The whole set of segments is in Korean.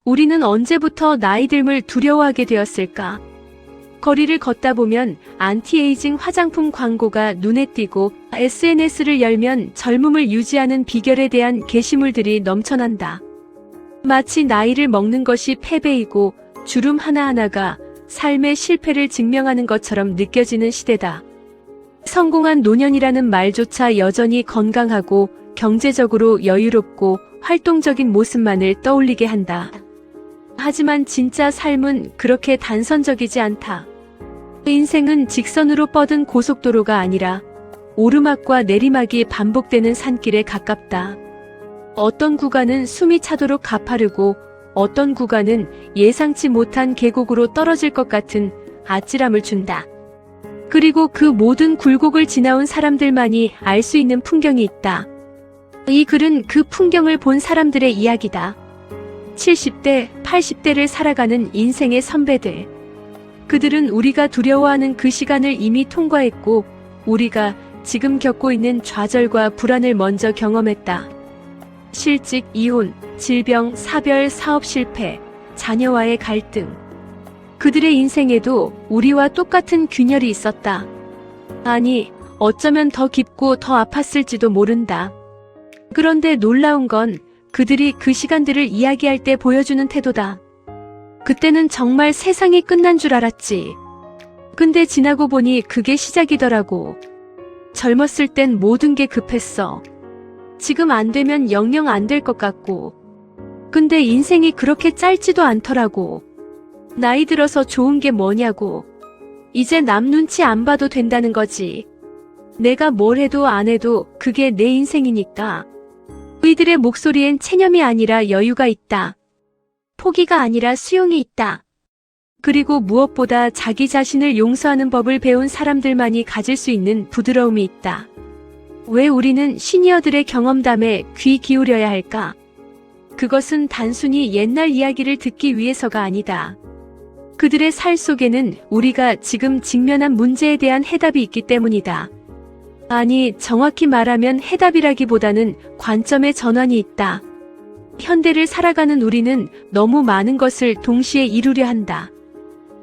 우리는 언제부터 나이 듦을 두려워하게 되었을까? 거리를 걷다 보면 안티에이징 화장품 광고가 눈에 띄고 SNS를 열면 젊음을 유지하는 비결에 대한 게시물들이 넘쳐난다. 마치 나이를 먹는 것이 패배이고 주름 하나하나가 삶의 실패를 증명하는 것처럼 느껴지는 시대다. 성공한 노년이라는 말조차 여전히 건강하고 경제적으로 여유롭고 활동적인 모습만을 떠올리게 한다. 하지만 진짜 삶은 그렇게 단선적이지 않다. 인생은 직선으로 뻗은 고속도로가 아니라 오르막과 내리막이 반복되는 산길에 가깝다. 어떤 구간은 숨이 차도록 가파르고 어떤 구간은 예상치 못한 계곡으로 떨어질 것 같은 아찔함을 준다. 그리고 그 모든 굴곡을 지나온 사람들만이 알 수 있는 풍경이 있다. 이 글은 그 풍경을 본 사람들의 이야기다. 70대, 80대를 살아가는 인생의 선배들. 그들은 우리가 두려워하는 그 시간을 이미 통과했고 우리가 지금 겪고 있는 좌절과 불안을 먼저 경험했다. 실직, 이혼, 질병, 사별, 사업 실패, 자녀와의 갈등. 그들의 인생에도 우리와 똑같은 균열이 있었다. 아니, 어쩌면 더 깊고 더 아팠을지도 모른다. 그런데 놀라운 건 그들이 그 시간들을 이야기할 때 보여주는 태도다. 그때는 정말 세상이 끝난 줄 알았지. 근데 지나고 보니 그게 시작이더라고. 젊었을 땐 모든 게 급했어. 지금 안 되면 영영 안 될 것 같고. 근데 인생이 그렇게 짧지도 않더라고. 나이 들어서 좋은 게 뭐냐고. 이제 남 눈치 안 봐도 된다는 거지. 내가 뭘 해도 안 해도 그게 내 인생이니까. 그이들의 목소리엔 체념이 아니라 여유가 있다. 포기가 아니라 수용이 있다. 그리고 무엇보다 자기 자신을 용서하는 법을 배운 사람들만이 가질 수 있는 부드러움이 있다. 왜 우리는 시니어들의 경험담에 귀 기울여야 할까? 그것은 단순히 옛날 이야기를 듣기 위해서가 아니다. 그들의 살 속에는 우리가 지금 직면한 문제에 대한 해답이 있기 때문이다. 아니, 정확히 말하면 해답이라기보다는 관점의 전환이 있다. 현대를 살아가는 우리는 너무 많은 것을 동시에 이루려 한다.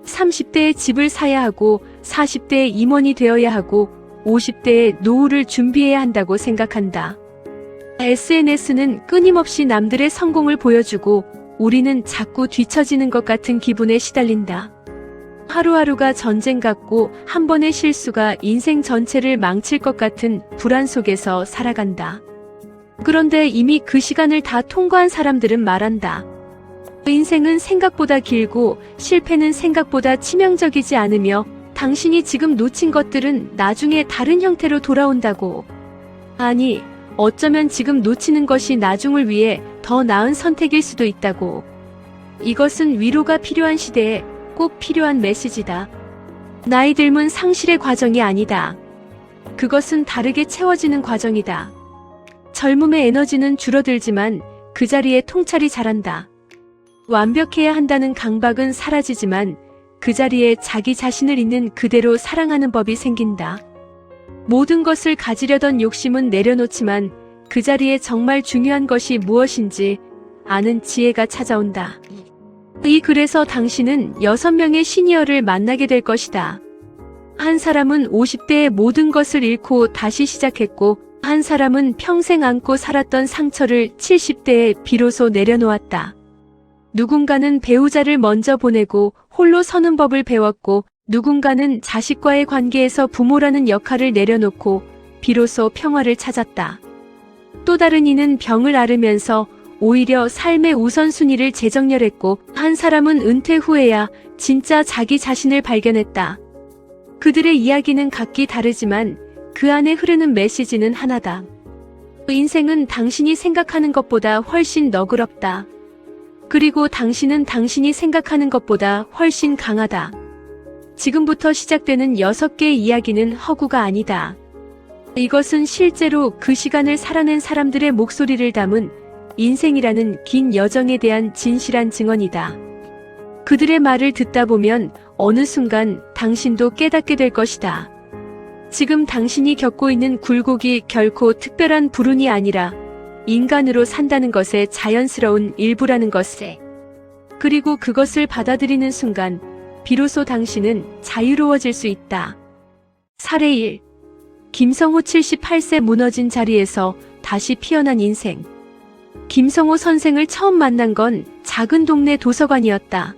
30대에 집을 사야 하고 40대에 임원이 되어야 하고 50대에 노후를 준비해야 한다고 생각한다. SNS는 끊임없이 남들의 성공을 보여주고 우리는 자꾸 뒤처지는 것 같은 기분에 시달린다. 하루하루가 전쟁 같고 한 번의 실수가 인생 전체를 망칠 것 같은 불안 속에서 살아간다. 그런데 이미 그 시간을 다 통과한 사람들은 말한다. 인생은 생각보다 길고 실패는 생각보다 치명적이지 않으며 당신이 지금 놓친 것들은 나중에 다른 형태로 돌아온다고. 아니, 어쩌면 지금 놓치는 것이 나중을 위해 더 나은 선택일 수도 있다고. 이것은 위로가 필요한 시대에 꼭 필요한 메시지다. 나이 듦은 상실의 과정이 아니다. 그것은 다르게 채워지는 과정이다. 젊음의 에너지는 줄어들지만 그 자리에 통찰이 자란다. 완벽해야 한다는 강박은 사라지지만 그 자리에 자기 자신을 있는 그대로 사랑하는 법이 생긴다. 모든 것을 가지려던 욕심은 내려놓지만 그 자리에 정말 중요한 것이 무엇인지 아는 지혜가 찾아온다. 이 글에서 당신은 6명의 시니어를 만나게 될 것이다. 한 사람은 50대의 모든 것을 잃고 다시 시작했고 한 사람은 평생 안고 살았던 상처를 70대에 비로소 내려놓았다. 누군가는 배우자를 먼저 보내고 홀로 서는 법을 배웠고 누군가는 자식과의 관계에서 부모라는 역할을 내려놓고 비로소 평화를 찾았다. 또 다른 이는 병을 앓으면서 오히려 삶의 우선순위를 재정렬했고 한 사람은 은퇴 후에야 진짜 자기 자신을 발견했다. 그들의 이야기는 각기 다르지만 그 안에 흐르는 메시지는 하나다. 인생은 당신이 생각하는 것보다 훨씬 너그럽다. 그리고 당신은 당신이 생각하는 것보다 훨씬 강하다. 지금부터 시작되는 6개의 이야기는 허구가 아니다. 이것은 실제로 그 시간을 살아낸 사람들의 목소리를 담은 인생이라는 긴 여정에 대한 진실한 증언이다. 그들의 말을 듣다 보면 어느 순간 당신도 깨닫게 될 것이다. 지금 당신이 겪고 있는 굴곡이 결코 특별한 불운이 아니라 인간으로 산다는 것의 자연스러운 일부라는 것에. 그리고 그것을 받아들이는 순간 비로소 당신은 자유로워질 수 있다. 사례 1. 김성호 78세 무너진 자리에서 다시 피어난 인생. 김성호 선생을 처음 만난 건 작은 동네 도서관이었다.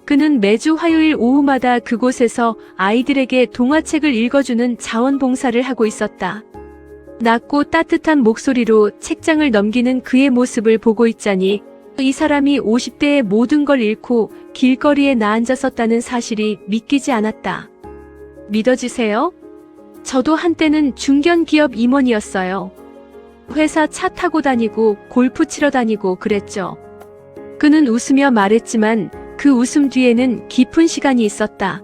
그는 매주 화요일 오후마다 그곳에서 아이들에게 동화책을 읽어주는 자원봉사를 하고 있었다. 낮고 따뜻한 목소리로 책장을 넘기는 그의 모습을 보고 있자니 이 사람이 50대의 모든 걸 잃고 길거리에 나앉았었다는 사실이 믿기지 않았다. 믿어지세요? 저도 한때는 중견기업 임원이었어요. 회사 차 타고 다니고 골프 치러 다니고 그랬죠. 그는 웃으며 말했지만 그 웃음 뒤에는 깊은 시간이 있었다.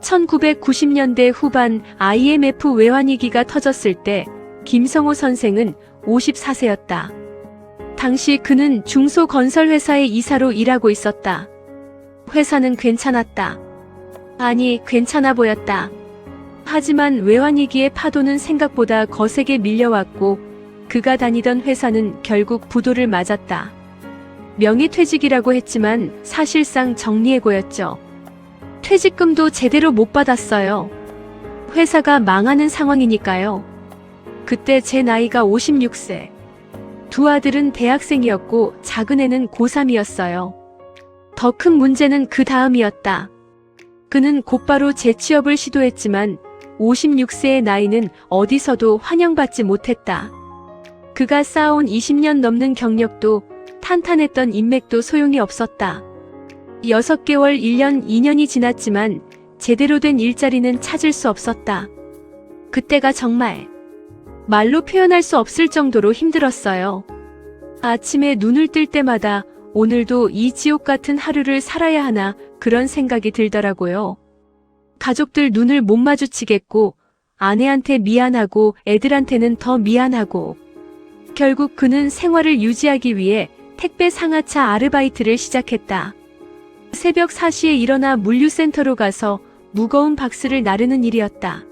1990년대 후반 IMF 외환위기가 터졌을 때 김성호 선생은 54세였다. 당시 그는 중소건설회사의 이사로 일하고 있었다. 회사는 괜찮았다. 아니, 괜찮아 보였다. 하지만 외환위기의 파도는 생각보다 거세게 밀려왔고 그가 다니던 회사는 결국 부도를 맞았다. 명예퇴직이라고 했지만 사실상 정리해고였죠. 퇴직금도 제대로 못 받았어요. 회사가 망하는 상황이니까요. 그때 제 나이가 56세. 두 아들은 대학생이었고 작은 애는 고3이었어요. 더 큰 문제는 그 다음이었다. 그는 곧바로 재취업을 시도했지만 56세의 나이는 어디서도 환영받지 못했다. 그가 쌓아온 20년 넘는 경력도 탄탄했던 인맥도 소용이 없었다. 6개월, 1년, 2년이 지났지만 제대로 된 일자리는 찾을 수 없었다. 그때가 정말 말로 표현할 수 없을 정도로 힘들었어요. 아침에 눈을 뜰 때마다 오늘도 이 지옥 같은 하루를 살아야 하나 그런 생각이 들더라고요. 가족들 눈을 못 마주치겠고 아내한테 미안하고 애들한테는 더 미안하고 결국 그는 생활을 유지하기 위해 택배 상하차 아르바이트를 시작했다. 새벽 4시에 일어나 물류센터로 가서 무거운 박스를 나르는 일이었다.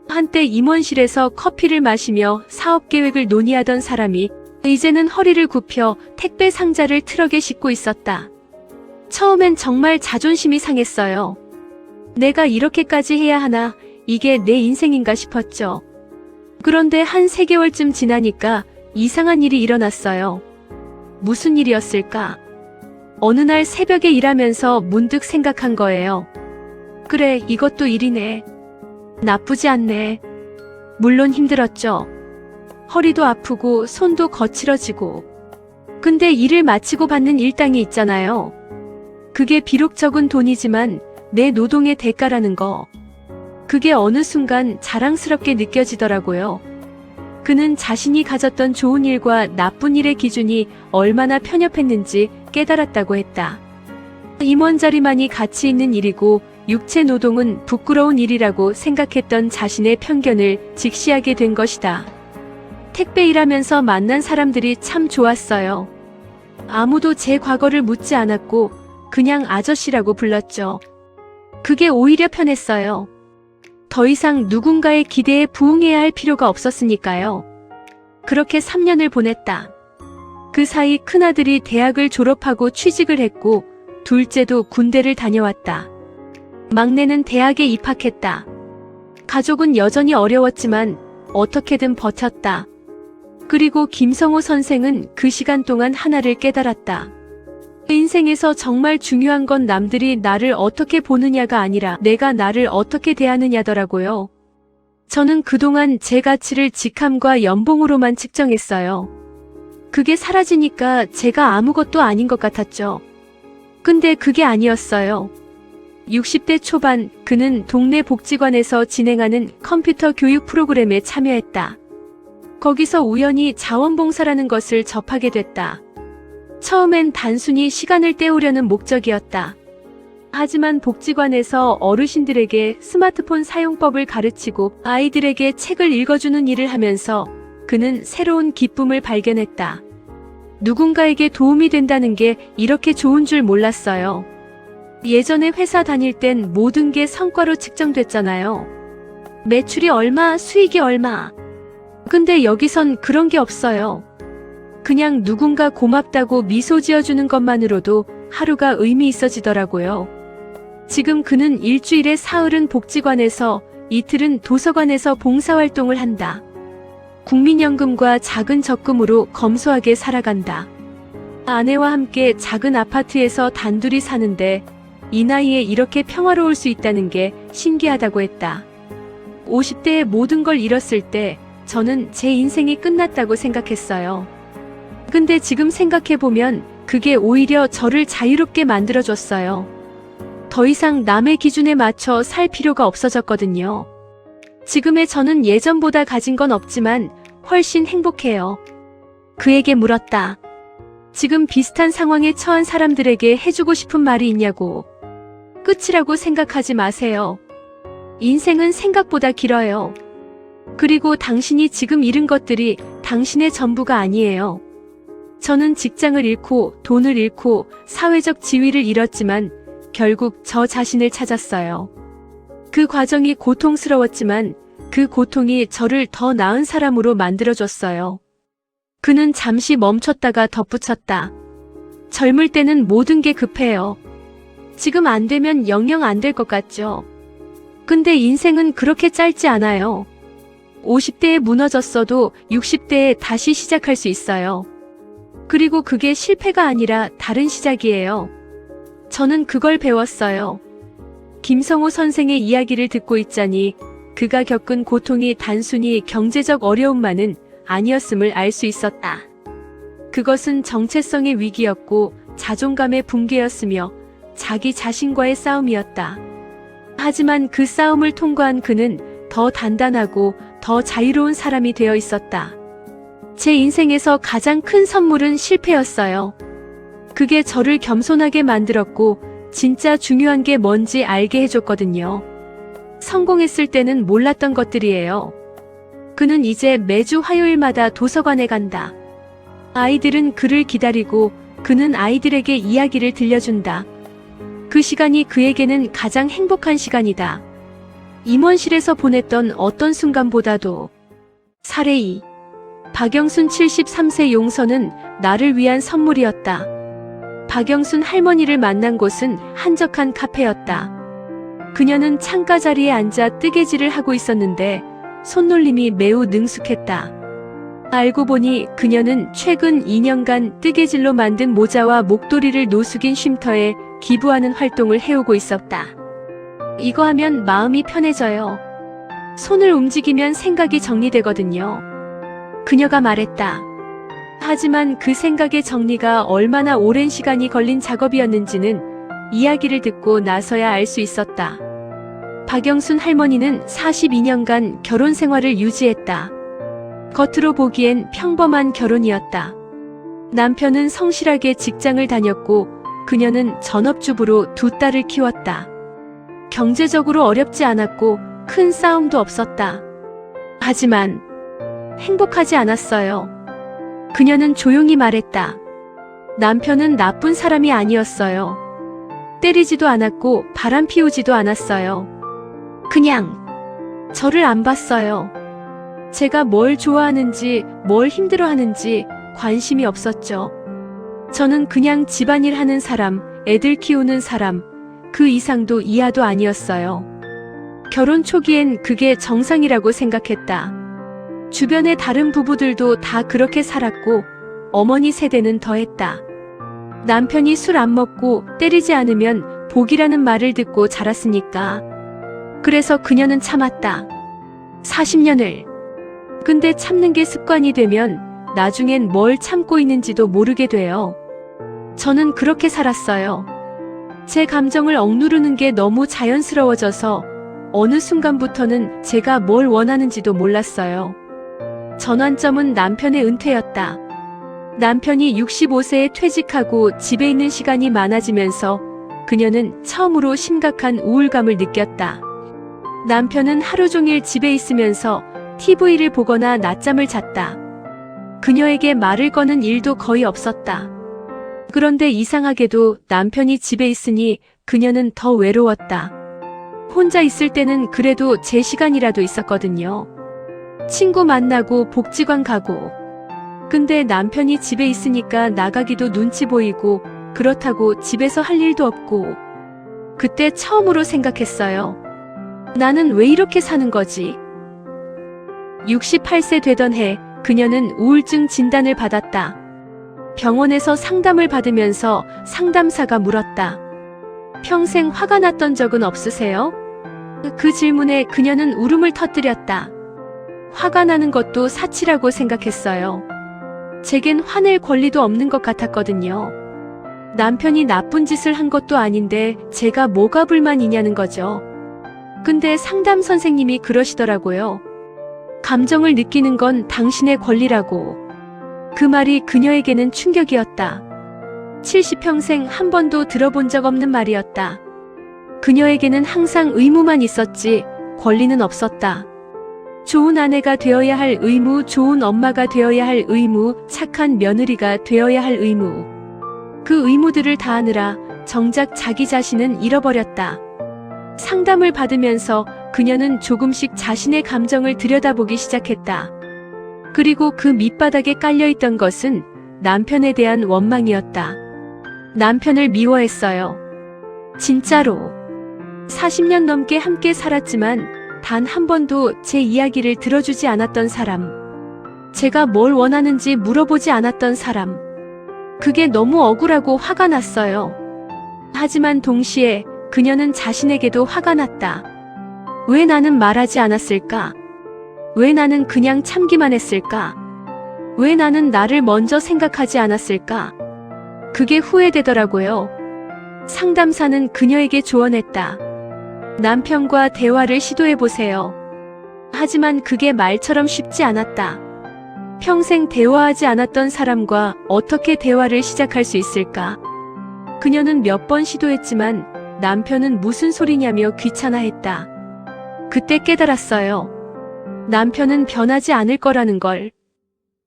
한때 임원실에서 커피를 마시며 사업 계획을 논의하던 사람이 이제는 허리를 굽혀 택배 상자를 트럭에 싣고 있었다. 처음엔 정말 자존심이 상했어요. 내가 이렇게까지 해야 하나, 이게 내 인생인가 싶었죠. 그런데 한 3개월쯤 지나니까 이상한 일이 일어났어요. 무슨 일이었을까? 어느 날 새벽에 일하면서 문득 생각한 거예요. 그래, 이것도 일이네. 나쁘지 않네. 물론 힘들었죠. 허리도 아프고 손도 거칠어지고. 근데 일을 마치고 받는 일당이 있잖아요. 그게 비록 적은 돈이지만 내 노동의 대가라는 거. 그게 어느 순간 자랑스럽게 느껴지더라고요. 그는 자신이 가졌던 좋은 일과 나쁜 일의 기준이 얼마나 편협했는지 깨달았다고 했다. 임원 자리만이 가치 있는 일이고 육체 노동은 부끄러운 일이라고 생각했던 자신의 편견을 직시하게 된 것이다. 택배 일하면서 만난 사람들이 참 좋았어요. 아무도 제 과거를 묻지 않았고 그냥 아저씨라고 불렀죠. 그게 오히려 편했어요. 더 이상 누군가의 기대에 부응해야 할 필요가 없었으니까요. 그렇게 3년을 보냈다. 그 사이 큰아들이 대학을 졸업하고 취직을 했고 둘째도 군대를 다녀왔다. 막내는 대학에 입학했다. 가족은 여전히 어려웠지만 어떻게든 버텼다. 그리고 김성호 선생은 그 시간 동안 하나를 깨달았다. 인생에서 정말 중요한 건 남들이 나를 어떻게 보느냐가 아니라 내가 나를 어떻게 대하느냐더라고요. 저는 그동안 제 가치를 직함과 연봉으로만 측정했어요. 그게 사라지니까 제가 아무것도 아닌 것 같았죠. 근데 그게 아니었어요. 60대 초반 그는 동네 복지관에서 진행하는 컴퓨터 교육 프로그램에 참여했다. 거기서 우연히 자원봉사라는 것을 접하게 됐다. 처음엔 단순히 시간을 때우려는 목적이었다. 하지만 복지관에서 어르신들에게 스마트폰 사용법을 가르치고 아이들에게 책을 읽어주는 일을 하면서 그는 새로운 기쁨을 발견했다. 누군가에게 도움이 된다는 게 이렇게 좋은 줄 몰랐어요. 예전에 회사 다닐 땐 모든 게 성과로 측정됐잖아요. 매출이 얼마, 수익이 얼마. 근데 여기선 그런 게 없어요. 그냥 누군가 고맙다고 미소 지어주는 것만으로도 하루가 의미 있어지더라고요. 지금 그는 일주일에 사흘은 복지관에서, 이틀은 도서관에서 봉사활동을 한다. 국민연금과 작은 적금으로 검소하게 살아간다. 아내와 함께 작은 아파트에서 단둘이 사는데 이 나이에 이렇게 평화로울 수 있다는 게 신기하다고 했다. 50대에 모든 걸 잃었을 때 저는 제 인생이 끝났다고 생각했어요. 근데 지금 생각해보면 그게 오히려 저를 자유롭게 만들어줬어요. 더 이상 남의 기준에 맞춰 살 필요가 없어졌거든요. 지금의 저는 예전보다 가진 건 없지만 훨씬 행복해요. 그에게 물었다. 지금 비슷한 상황에 처한 사람들에게 해주고 싶은 말이 있냐고. 끝이라고 생각하지 마세요. 인생은 생각보다 길어요. 그리고 당신이 지금 잃은 것들이 당신의 전부가 아니에요. 저는 직장을 잃고 돈을 잃고 사회적 지위를 잃었지만 결국 저 자신을 찾았어요. 그 과정이 고통스러웠지만 그 고통이 저를 더 나은 사람으로 만들어줬어요. 그는 잠시 멈췄다가 덧붙였다. 젊을 때는 모든 게 급해요. 지금 안 되면 영영 안 될 것 같죠. 근데 인생은 그렇게 짧지 않아요. 50대에 무너졌어도 60대에 다시 시작할 수 있어요. 그리고 그게 실패가 아니라 다른 시작이에요. 저는 그걸 배웠어요. 김성호 선생의 이야기를 듣고 있자니 그가 겪은 고통이 단순히 경제적 어려움만은 아니었음을 알 수 있었다. 그것은 정체성의 위기였고 자존감의 붕괴였으며 자기 자신과의 싸움이었다. 하지만 그 싸움을 통과한 그는 더 단단하고 더 자유로운 사람이 되어 있었다. 제 인생에서 가장 큰 선물은 실패였어요. 그게 저를 겸손하게 만들었고 진짜 중요한 게 뭔지 알게 해줬거든요. 성공했을 때는 몰랐던 것들이에요. 그는 이제 매주 화요일마다 도서관에 간다. 아이들은 그를 기다리고 그는 아이들에게 이야기를 들려준다. 그 시간이 그에게는 가장 행복한 시간이다. 임원실에서 보냈던 어떤 순간보다도. 사례 2. 박영순 73세 용서는 나를 위한 선물이었다. 박영순 할머니를 만난 곳은 한적한 카페였다. 그녀는 창가 자리에 앉아 뜨개질을 하고 있었는데 손놀림이 매우 능숙했다. 알고 보니 그녀는 최근 2년간 뜨개질로 만든 모자와 목도리를 노숙인 쉼터에 기부하는 활동을 해오고 있었다. 이거 하면 마음이 편해져요. 손을 움직이면 생각이 정리되거든요. 그녀가 말했다. 하지만 그 생각의 정리가 얼마나 오랜 시간이 걸린 작업이었는지는 이야기를 듣고 나서야 알 수 있었다. 박영순 할머니는 42년간 결혼 생활을 유지했다. 겉으로 보기엔 평범한 결혼이었다. 남편은 성실하게 직장을 다녔고 그녀는 전업주부로 두 딸을 키웠다. 경제적으로 어렵지 않았고 큰 싸움도 없었다. 하지만 행복하지 않았어요. 그녀는 조용히 말했다. 남편은 나쁜 사람이 아니었어요. 때리지도 않았고 바람 피우지도 않았어요. 그냥 저를 안 봤어요. 제가 뭘 좋아하는지 뭘 힘들어하는지 관심이 없었죠. 저는 그냥 집안일 하는 사람, 애들 키우는 사람, 그 이상도 이하도 아니었어요. 결혼 초기엔 그게 정상이라고 생각했다. 주변의 다른 부부들도 다 그렇게 살았고 어머니 세대는 더했다. 남편이 술 안 먹고 때리지 않으면 복이라는 말을 듣고 자랐으니까. 그래서 그녀는 참았다. 40년을. 근데 참는 게 습관이 되면 나중엔 뭘 참고 있는지도 모르게 돼요. 저는 그렇게 살았어요. 제 감정을 억누르는 게 너무 자연스러워져서 어느 순간부터는 제가 뭘 원하는지도 몰랐어요. 전환점은 남편의 은퇴였다. 남편이 65세에 퇴직하고 집에 있는 시간이 많아지면서 그녀는 처음으로 심각한 우울감을 느꼈다. 남편은 하루 종일 집에 있으면서 TV를 보거나 낮잠을 잤다. 그녀에게 말을 거는 일도 거의 없었다. 그런데 이상하게도 남편이 집에 있으니 그녀는 더 외로웠다. 혼자 있을 때는 그래도 제 시간이라도 있었거든요. 친구 만나고 복지관 가고. 근데 남편이 집에 있으니까 나가기도 눈치 보이고 그렇다고 집에서 할 일도 없고. 그때 처음으로 생각했어요. 나는 왜 이렇게 사는 거지? 68세 되던 해 그녀는 우울증 진단을 받았다. 병원에서 상담을 받으면서 상담사가 물었다. 평생 화가 났던 적은 없으세요? 그 질문에 그녀는 울음을 터뜨렸다. 화가 나는 것도 사치라고 생각했어요. 제겐 화낼 권리도 없는 것 같았거든요. 남편이 나쁜 짓을 한 것도 아닌데 제가 뭐가 불만이냐는 거죠. 근데 상담 선생님이 그러시더라고요. 감정을 느끼는 건 당신의 권리라고. 그 말이 그녀에게는 충격이었다. 70평생 한 번도 들어본 적 없는 말이었다. 그녀에게는 항상 의무만 있었지 권리는 없었다. 좋은 아내가 되어야 할 의무, 좋은 엄마가 되어야 할 의무, 착한 며느리가 되어야 할 의무. 그 의무들을 다하느라 정작 자기 자신은 잃어버렸다. 상담을 받으면서 그녀는 조금씩 자신의 감정을 들여다보기 시작했다. 그리고 그 밑바닥에 깔려있던 것은 남편에 대한 원망이었다. 남편을 미워했어요. 진짜로. 40년 넘게 함께 살았지만 단 한 번도 제 이야기를 들어주지 않았던 사람. 제가 뭘 원하는지 물어보지 않았던 사람. 그게 너무 억울하고 화가 났어요. 하지만 동시에 그녀는 자신에게도 화가 났다. 왜 나는 말하지 않았을까? 왜 나는 그냥 참기만 했을까? 왜 나는 나를 먼저 생각하지 않았을까? 그게 후회되더라고요. 상담사는 그녀에게 조언했다. 남편과 대화를 시도해보세요. 하지만 그게 말처럼 쉽지 않았다. 평생 대화하지 않았던 사람과 어떻게 대화를 시작할 수 있을까? 그녀는 몇 번 시도했지만 남편은 무슨 소리냐며 귀찮아했다. 그때 깨달았어요. 남편은 변하지 않을 거라는 걸.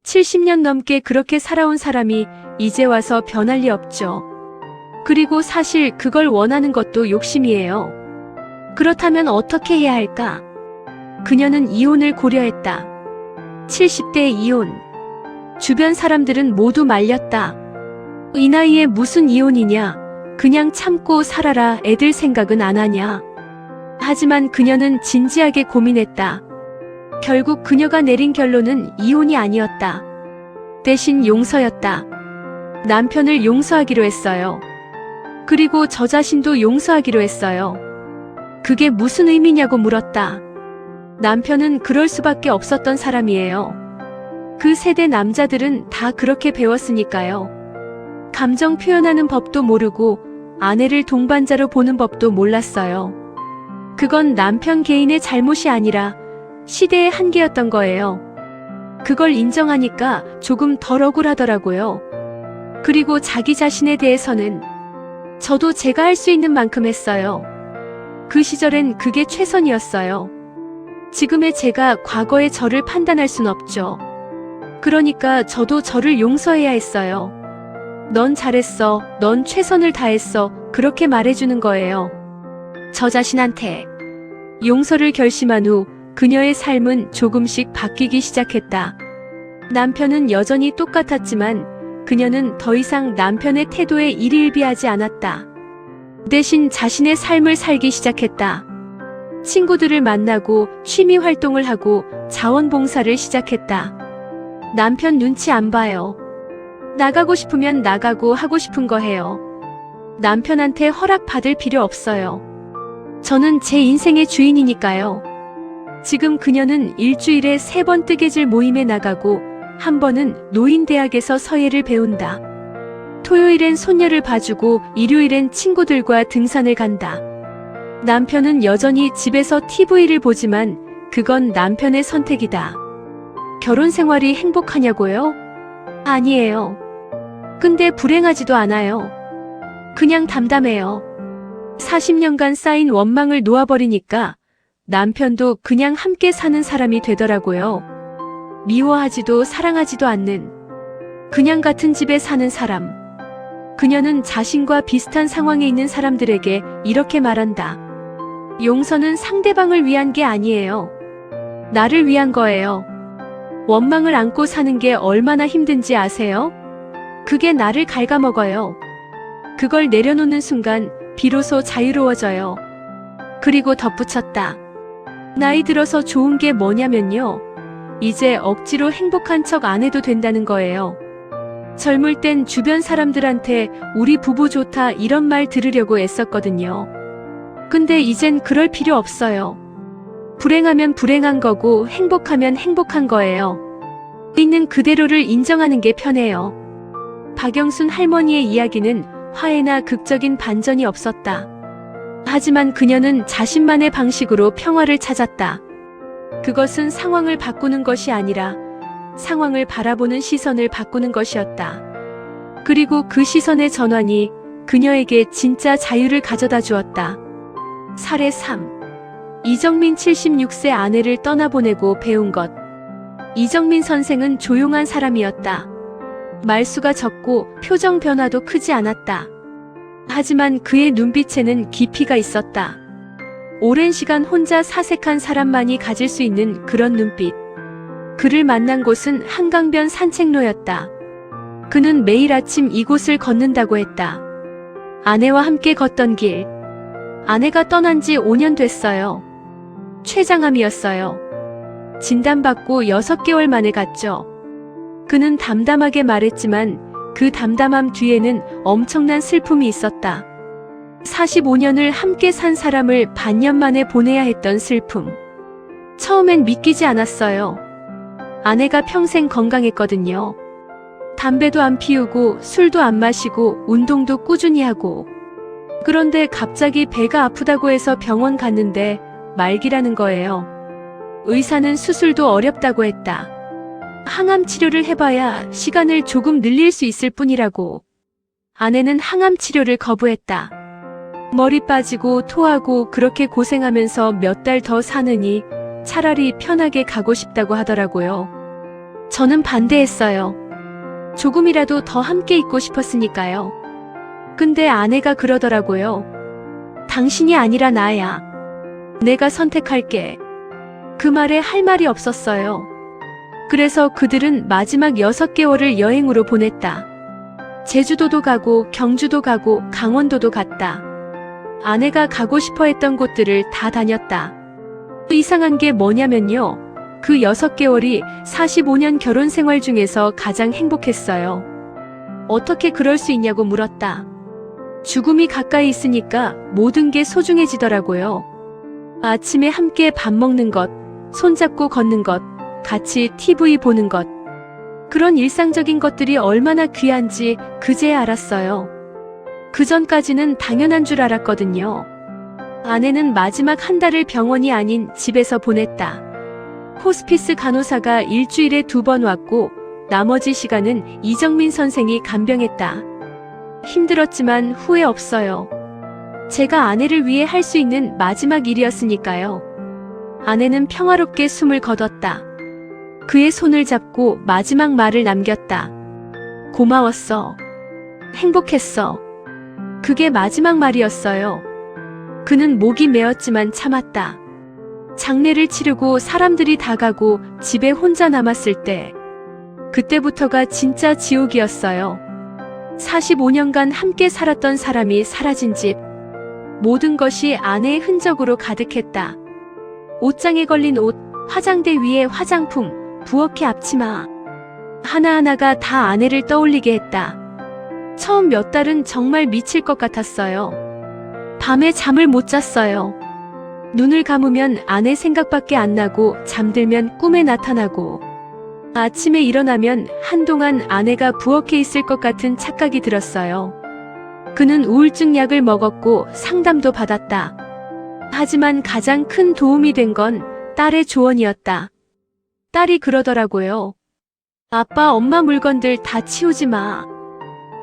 70년 넘게 그렇게 살아온 사람이 이제 와서 변할 리 없죠. 그리고 사실 그걸 원하는 것도 욕심이에요. 그렇다면 어떻게 해야 할까? 그녀는 이혼을 고려했다. 70대 이혼. 주변 사람들은 모두 말렸다. 이 나이에 무슨 이혼이냐? 그냥 참고 살아라. 애들 생각은 안 하냐? 하지만 그녀는 진지하게 고민했다. 결국 그녀가 내린 결론은 이혼이 아니었다. 대신 용서였다. 남편을 용서하기로 했어요. 그리고 저 자신도 용서하기로 했어요. 그게 무슨 의미냐고 물었다. 남편은 그럴 수밖에 없었던 사람이에요. 그 세대 남자들은 다 그렇게 배웠으니까요. 감정 표현하는 법도 모르고 아내를 동반자로 보는 법도 몰랐어요. 그건 남편 개인의 잘못이 아니라 시대의 한계였던 거예요. 그걸 인정하니까 조금 덜 억울하더라고요. 그리고 자기 자신에 대해서는 저도 제가 할 수 있는 만큼 했어요. 그 시절엔 그게 최선이었어요. 지금의 제가 과거의 저를 판단할 순 없죠. 그러니까 저도 저를 용서해야 했어요. 넌 잘했어. 넌 최선을 다했어. 그렇게 말해주는 거예요. 저 자신한테. 용서를 결심한 후 그녀의 삶은 조금씩 바뀌기 시작했다. 남편은 여전히 똑같았지만 그녀는 더 이상 남편의 태도에 일희일비하지 않았다. 대신 자신의 삶을 살기 시작했다. 친구들을 만나고 취미 활동을 하고 자원봉사를 시작했다. 남편 눈치 안 봐요. 나가고 싶으면 나가고 하고 싶은 거 해요. 남편한테 허락받을 필요 없어요. 저는 제 인생의 주인이니까요. 지금 그녀는 일주일에 3번 뜨개질 모임에 나가고 한 번은 노인대학에서 서예를 배운다. 토요일엔 손녀를 봐주고 일요일엔 친구들과 등산을 간다. 남편은 여전히 집에서 TV를 보지만 그건 남편의 선택이다. 결혼 생활이 행복하냐고요? 아니에요. 근데 불행하지도 않아요. 그냥 담담해요. 40년간 쌓인 원망을 놓아버리니까 남편도 그냥 함께 사는 사람이 되더라고요. 미워하지도 사랑하지도 않는 그냥 같은 집에 사는 사람. 그녀는 자신과 비슷한 상황에 있는 사람들에게 이렇게 말한다. 용서는 상대방을 위한 게 아니에요. 나를 위한 거예요. 원망을 안고 사는 게 얼마나 힘든지 아세요? 그게 나를 갉아먹어요. 그걸 내려놓는 순간 비로소 자유로워져요. 그리고 덧붙였다. 나이 들어서 좋은 게 뭐냐면요. 이제 억지로 행복한 척 안 해도 된다는 거예요. 젊을 땐 주변 사람들한테 우리 부부 좋다 이런 말 들으려고 애썼거든요. 근데 이젠 그럴 필요 없어요. 불행하면 불행한 거고 행복하면 행복한 거예요. 있는 그대로를 인정하는 게 편해요. 박영순 할머니의 이야기는 화해나 극적인 반전이 없었다. 하지만 그녀는 자신만의 방식으로 평화를 찾았다. 그것은 상황을 바꾸는 것이 아니라 상황을 바라보는 시선을 바꾸는 것이었다. 그리고 그 시선의 전환이 그녀에게 진짜 자유를 가져다 주었다. 사례 3. 이정민 76세 아내를 떠나보내고 배운 것. 이정민 선생은 조용한 사람이었다. 말수가 적고 표정 변화도 크지 않았다. 하지만 그의 눈빛에는 깊이가 있었다. 오랜 시간 혼자 사색한 사람만이 가질 수 있는 그런 눈빛. 그를 만난 곳은 한강변 산책로였다. 그는 매일 아침 이곳을 걷는다고 했다. 아내와 함께 걷던 길. 아내가 떠난 지 5년 됐어요. 췌장암이었어요. 진단받고 6개월 만에 갔죠. 그는 담담하게 말했지만 그 담담함 뒤에는 엄청난 슬픔이 있었다. 45년을 함께 산 사람을 반년 만에 보내야 했던 슬픔. 처음엔 믿기지 않았어요. 아내가 평생 건강했거든요. 담배도 안 피우고 술도 안 마시고 운동도 꾸준히 하고. 그런데 갑자기 배가 아프다고 해서 병원 갔는데 말기라는 거예요. 의사는 수술도 어렵다고 했다. 항암 치료를 해봐야 시간을 조금 늘릴 수 있을 뿐이라고. 아내는 항암 치료를 거부했다. 머리 빠지고 토하고 그렇게 고생하면서 몇 달 더 사느니 차라리 편하게 가고 싶다고 하더라고요. 저는 반대했어요. 조금이라도 더 함께 있고 싶었으니까요. 근데 아내가 그러더라고요. 당신이 아니라 나야. 내가 선택할게. 그 말에 할 말이 없었어요. 그래서 그들은 마지막 6개월을 여행으로 보냈다. 제주도도 가고 경주도 가고 강원도도 갔다. 아내가 가고 싶어 했던 곳들을 다 다녔다. 이상한 게 뭐냐면요. 그 6개월이 45년 결혼 생활 중에서 가장 행복했어요. 어떻게 그럴 수 있냐고 물었다. 죽음이 가까이 있으니까 모든 게 소중해지더라고요. 아침에 함께 밥 먹는 것, 손잡고 걷는 것, 같이 TV 보는 것. 그런 일상적인 것들이 얼마나 귀한지 그제야 알았어요. 그 전까지는 당연한 줄 알았거든요. 아내는 마지막 한 달을 병원이 아닌 집에서 보냈다. 호스피스 간호사가 일주일에 2번 왔고 나머지 시간은 이정민 선생이 간병했다. 힘들었지만 후회 없어요. 제가 아내를 위해 할 수 있는 마지막 일이었으니까요. 아내는 평화롭게 숨을 거뒀다. 그의 손을 잡고 마지막 말을 남겼다. 고마웠어. 행복했어. 그게 마지막 말이었어요. 그는 목이 메었지만 참았다. 장례를 치르고 사람들이 다 가고 집에 혼자 남았을 때, 그때부터가 진짜 지옥이었어요. 45년간 함께 살았던 사람이 사라진 집. 모든 것이 아내의 흔적으로 가득했다. 옷장에 걸린 옷, 화장대 위에 화장품, 부엌의 앞치마. 하나하나가 다 아내를 떠올리게 했다. 처음 몇 달은 정말 미칠 것 같았어요. 밤에 잠을 못 잤어요. 눈을 감으면 아내 생각밖에 안 나고 잠들면 꿈에 나타나고 아침에 일어나면 한동안 아내가 부엌에 있을 것 같은 착각이 들었어요. 그는 우울증 약을 먹었고 상담도 받았다. 하지만 가장 큰 도움이 된 건 딸의 조언이었다. 딸이 그러더라고요. 아빠, 엄마 물건들 다 치우지 마.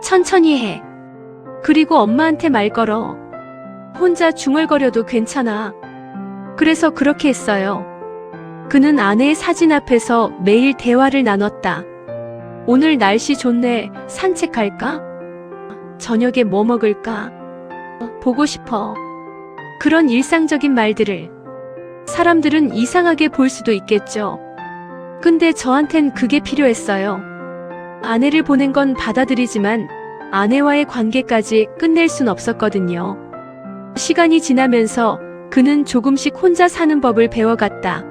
천천히 해. 그리고 엄마한테 말 걸어. 혼자 중얼거려도 괜찮아. 그래서 그렇게 했어요. 그는 아내의 사진 앞에서 매일 대화를 나눴다. 오늘 날씨 좋네. 산책할까? 저녁에 뭐 먹을까? 보고 싶어. 그런 일상적인 말들을. 사람들은 이상하게 볼 수도 있겠죠. 근데 저한텐 그게 필요했어요. 아내를 보낸 건 받아들이지만 아내와의 관계까지 끝낼 순 없었거든요. 시간이 지나면서 그는 조금씩 혼자 사는 법을 배워갔다.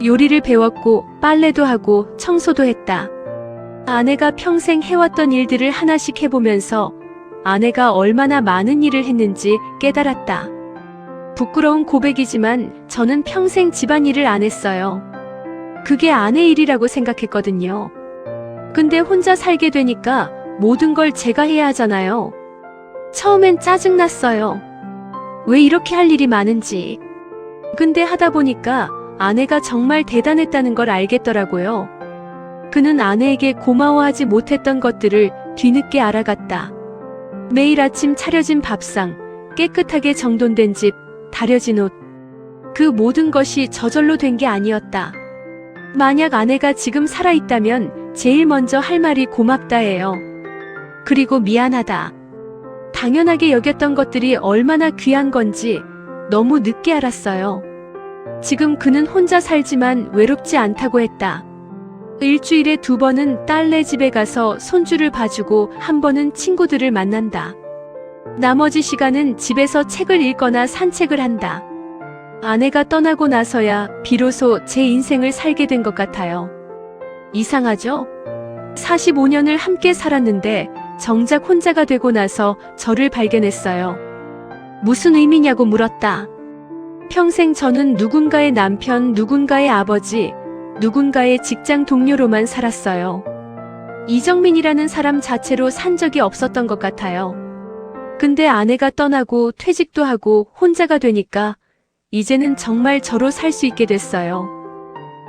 요리를 배웠고 빨래도 하고 청소도 했다. 아내가 평생 해왔던 일들을 하나씩 해보면서 아내가 얼마나 많은 일을 했는지 깨달았다. 부끄러운 고백이지만 저는 평생 집안일을 안 했어요. 그게 아내 일이라고 생각했거든요. 근데 혼자 살게 되니까 모든 걸 제가 해야 하잖아요. 처음엔 짜증났어요. 왜 이렇게 할 일이 많은지. 근데 하다 보니까 아내가 정말 대단했다는 걸 알겠더라고요. 그는 아내에게 고마워하지 못했던 것들을 뒤늦게 알아갔다. 매일 아침 차려진 밥상, 깨끗하게 정돈된 집, 다려진 옷. 그 모든 것이 저절로 된 게 아니었다. 만약 아내가 지금 살아있다면 제일 먼저 할 말이 고맙다예요. 그리고 미안하다. 당연하게 여겼던 것들이 얼마나 귀한 건지 너무 늦게 알았어요. 지금 그는 혼자 살지만 외롭지 않다고 했다. 일주일에 2번은 딸네 집에 가서 손주를 봐주고 1번은 친구들을 만난다. 나머지 시간은 집에서 책을 읽거나 산책을 한다. 아내가 떠나고 나서야 비로소 제 인생을 살게 된 것 같아요. 이상하죠? 45년을 함께 살았는데 정작 혼자가 되고 나서 저를 발견했어요. 무슨 의미냐고 물었다. 평생 저는 누군가의 남편, 누군가의 아버지, 누군가의 직장 동료로만 살았어요. 이정민이라는 사람 자체로 산 적이 없었던 것 같아요. 근데 아내가 떠나고 퇴직도 하고 혼자가 되니까 이제는 정말 저로 살 수 있게 됐어요.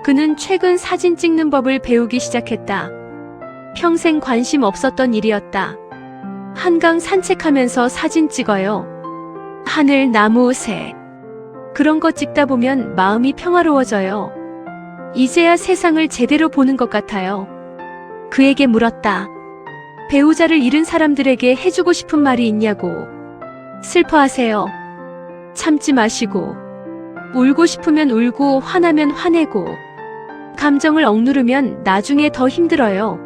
그는 최근 사진 찍는 법을 배우기 시작했다. 평생 관심 없었던 일이었다. 한강 산책하면서 사진 찍어요. 하늘, 나무, 새. 그런 거 찍다 보면 마음이 평화로워져요. 이제야 세상을 제대로 보는 것 같아요. 그에게 물었다. 배우자를 잃은 사람들에게 해주고 싶은 말이 있냐고. 슬퍼하세요. 참지 마시고. 울고 싶으면 울고 화나면 화내고. 감정을 억누르면 나중에 더 힘들어요.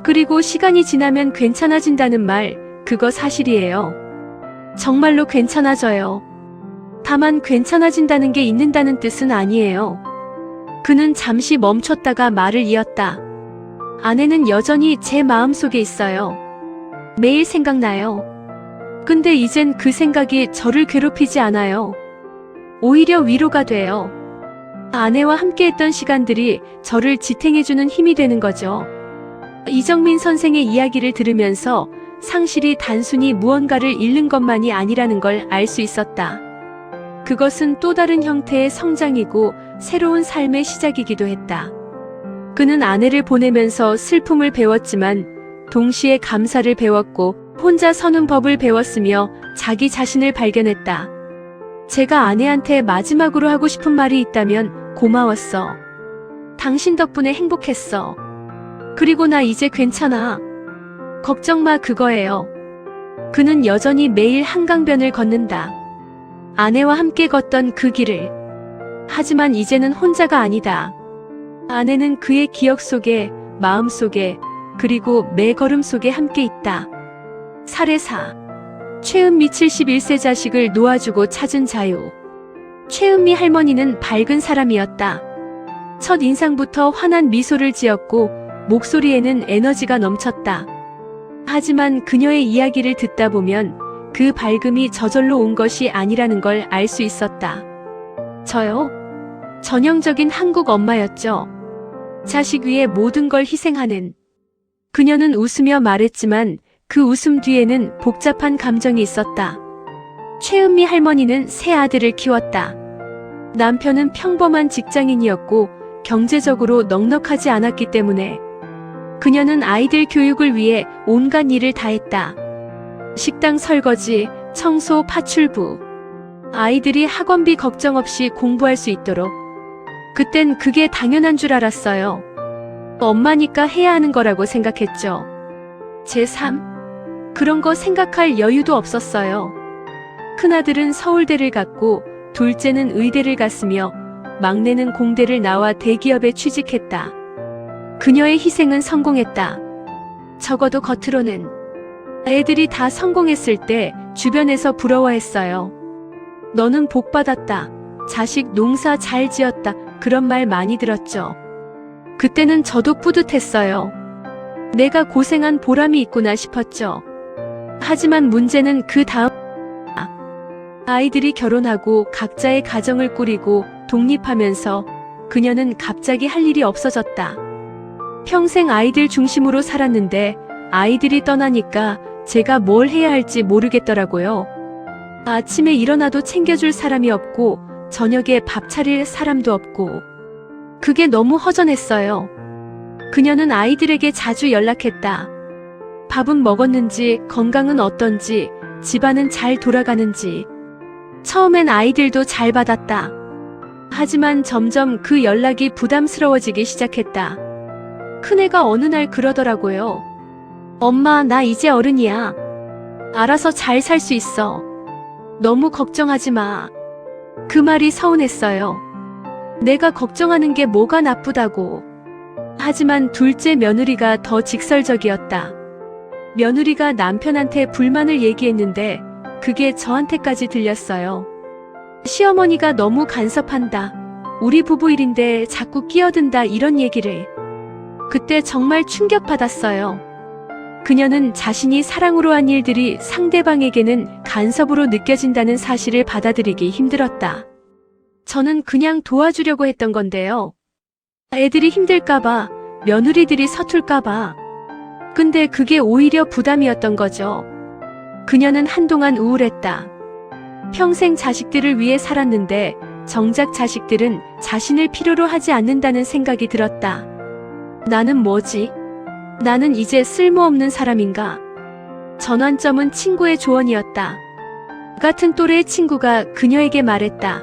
그리고 시간이 지나면 괜찮아진다는 말, 그거 사실이에요. 정말로 괜찮아져요. 다만 괜찮아진다는 게 있는다는 뜻은 아니에요. 그는 잠시 멈췄다가 말을 이었다. 아내는 여전히 제 마음속에 있어요. 매일 생각나요. 근데 이젠 그 생각이 저를 괴롭히지 않아요. 오히려 위로가 돼요. 아내와 함께했던 시간들이 저를 지탱해주는 힘이 되는 거죠. 이정민 선생의 이야기를 들으면서 상실이 단순히 무언가를 잃는 것만이 아니라는 걸 알 수 있었다. 그것은 또 다른 형태의 성장이고 새로운 삶의 시작이기도 했다. 그는 아내를 보내면서 슬픔을 배웠지만 동시에 감사를 배웠고 혼자 서는 법을 배웠으며 자기 자신을 발견했다. 제가 아내한테 마지막으로 하고 싶은 말이 있다면 고마웠어. 당신 덕분에 행복했어. 그리고 나 이제 괜찮아. 걱정 마, 그거예요. 그는 여전히 매일 한강변을 걷는다. 아내와 함께 걷던 그 길을. 하지만 이제는 혼자가 아니다. 아내는 그의 기억 속에, 마음 속에, 그리고 매 걸음 속에 함께 있다. 살해사. 최은미 71세 자식을 놓아주고 찾은 자유. 최은미 할머니는 밝은 사람이었다. 첫 인상부터 환한 미소를 지었고 목소리에는 에너지가 넘쳤다. 하지만 그녀의 이야기를 듣다 보면 그 밝음이 저절로 온 것이 아니라는 걸 알 수 있었다. 저요? 전형적인 한국 엄마였죠. 자식 위해 모든 걸 희생하는. 그녀는 웃으며 말했지만 그 웃음 뒤에는 복잡한 감정이 있었다. 최은미 할머니는 세 아들을 키웠다. 남편은 평범한 직장인이었고 경제적으로 넉넉하지 않았기 때문에 그녀는 아이들 교육을 위해 온갖 일을 다했다. 식당 설거지, 청소, 파출부. 아이들이 학원비 걱정 없이 공부할 수 있도록. 그땐 그게 당연한 줄 알았어요. 엄마니까 해야 하는 거라고 생각했죠. 제3. 그런 거 생각할 여유도 없었어요. 큰아들은 서울대를 갔고 둘째는 의대를 갔으며 막내는 공대를 나와 대기업에 취직했다. 그녀의 희생은 성공했다. 적어도 겉으로는. 애들이 다 성공했을 때 주변에서 부러워했어요. 너는 복 받았다. 자식 농사 잘 지었다. 그런 말 많이 들었죠. 그때는 저도 뿌듯했어요. 내가 고생한 보람이 있구나 싶었죠. 하지만 문제는 그 다음, 아이들이 결혼하고 각자의 가정을 꾸리고 독립하면서 그녀는 갑자기 할 일이 없어졌다. 평생 아이들 중심으로 살았는데 아이들이 떠나니까 제가 뭘 해야 할지 모르겠더라고요. 아침에 일어나도 챙겨줄 사람이 없고 저녁에 밥 차릴 사람도 없고 그게 너무 허전했어요. 그녀는 아이들에게 자주 연락했다. 밥은 먹었는지, 건강은 어떤지, 집안은 잘 돌아가는지. 처음엔 아이들도 잘 받았다. 하지만 점점 그 연락이 부담스러워지기 시작했다. 큰애가 어느 날 그러더라고요. 엄마, 나 이제 어른이야. 알아서 잘 살 수 있어. 너무 걱정하지 마. 그 말이 서운했어요. 내가 걱정하는 게 뭐가 나쁘다고. 하지만 둘째 며느리가 더 직설적이었다. 며느리가 남편한테 불만을 얘기했는데 그게 저한테까지 들렸어요. 시어머니가 너무 간섭한다. 우리 부부 일인데 자꾸 끼어든다 이런 얘기를. 그때 정말 충격받았어요. 그녀는 자신이 사랑으로 한 일들이 상대방에게는 간섭으로 느껴진다는 사실을 받아들이기 힘들었다. 저는 그냥 도와주려고 했던 건데요. 애들이 힘들까봐, 며느리들이 서툴까봐. 근데 그게 오히려 부담이었던 거죠. 그녀는 한동안 우울했다. 평생 자식들을 위해 살았는데 정작 자식들은 자신을 필요로 하지 않는다는 생각이 들었다. 나는 뭐지? 나는 이제 쓸모없는 사람인가? 전환점은 친구의 조언이었다. 같은 또래의 친구가 그녀에게 말했다.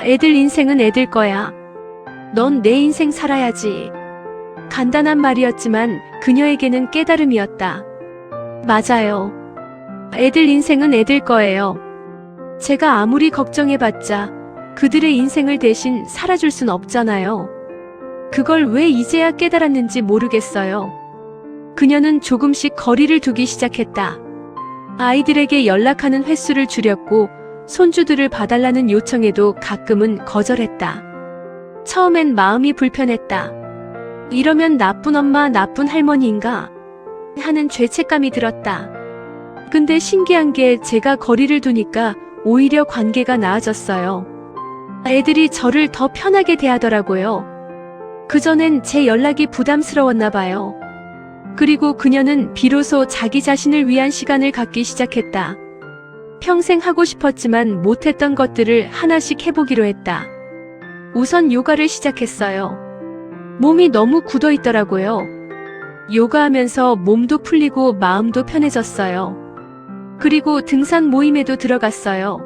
애들 인생은 애들 거야. 넌 내 인생 살아야지. 간단한 말이었지만 그녀에게는 깨달음이었다. 맞아요. 애들 인생은 애들 거예요. 제가 아무리 걱정해봤자 그들의 인생을 대신 살아줄 순 없잖아요. 그걸 왜 이제야 깨달았는지 모르겠어요. 그녀는 조금씩 거리를 두기 시작했다. 아이들에게 연락하는 횟수를 줄였고 손주들을 봐달라는 요청에도 가끔은 거절했다. 처음엔 마음이 불편했다. 이러면 나쁜 엄마, 나쁜 할머니인가 하는 죄책감이 들었다. 근데 신기한 게 제가 거리를 두니까 오히려 관계가 나아졌어요. 애들이 저를 더 편하게 대하더라고요. 그전엔 제 연락이 부담스러웠나 봐요. 그리고 그녀는 비로소 자기 자신을 위한 시간을 갖기 시작했다. 평생 하고 싶었지만 못했던 것들을 하나씩 해보기로 했다. 우선 요가를 시작했어요. 몸이 너무 굳어 있더라고요. 요가하면서 몸도 풀리고 마음도 편해졌어요. 그리고 등산 모임에도 들어갔어요.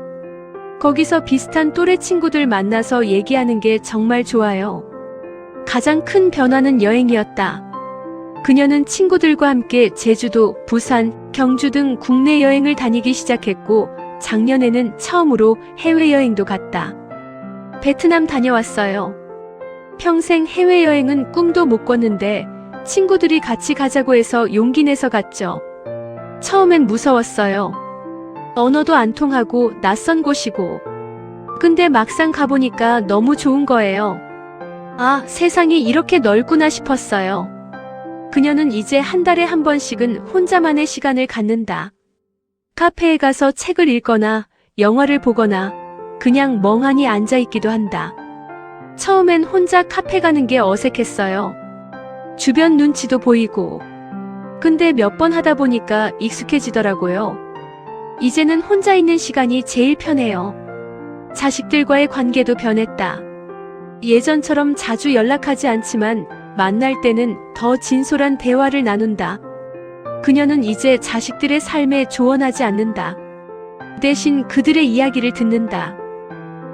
거기서 비슷한 또래 친구들 만나서 얘기하는 게 정말 좋아요. 가장 큰 변화는 여행이었다. 그녀는 친구들과 함께 제주도, 부산, 경주 등 국내 여행을 다니기 시작했고 작년에는 처음으로 해외여행도 갔다. 베트남 다녀왔어요. 평생 해외여행은 꿈도 못 꿨는데 친구들이 같이 가자고 해서 용기 내서 갔죠. 처음엔 무서웠어요. 언어도 안 통하고 낯선 곳이고. 근데 막상 가보니까 너무 좋은 거예요. 아, 세상이 이렇게 넓구나 싶었어요. 그녀는 이제 한 달에 한 번씩은 혼자만의 시간을 갖는다. 카페에 가서 책을 읽거나 영화를 보거나 그냥 멍하니 앉아있기도 한다. 처음엔 혼자 카페 가는 게 어색했어요. 주변 눈치도 보이고. 근데 몇 번 하다 보니까 익숙해지더라고요. 이제는 혼자 있는 시간이 제일 편해요. 자식들과의 관계도 변했다. 예전처럼 자주 연락하지 않지만 만날 때는 더 진솔한 대화를 나눈다. 그녀는 이제 자식들의 삶에 조언하지 않는다. 대신 그들의 이야기를 듣는다.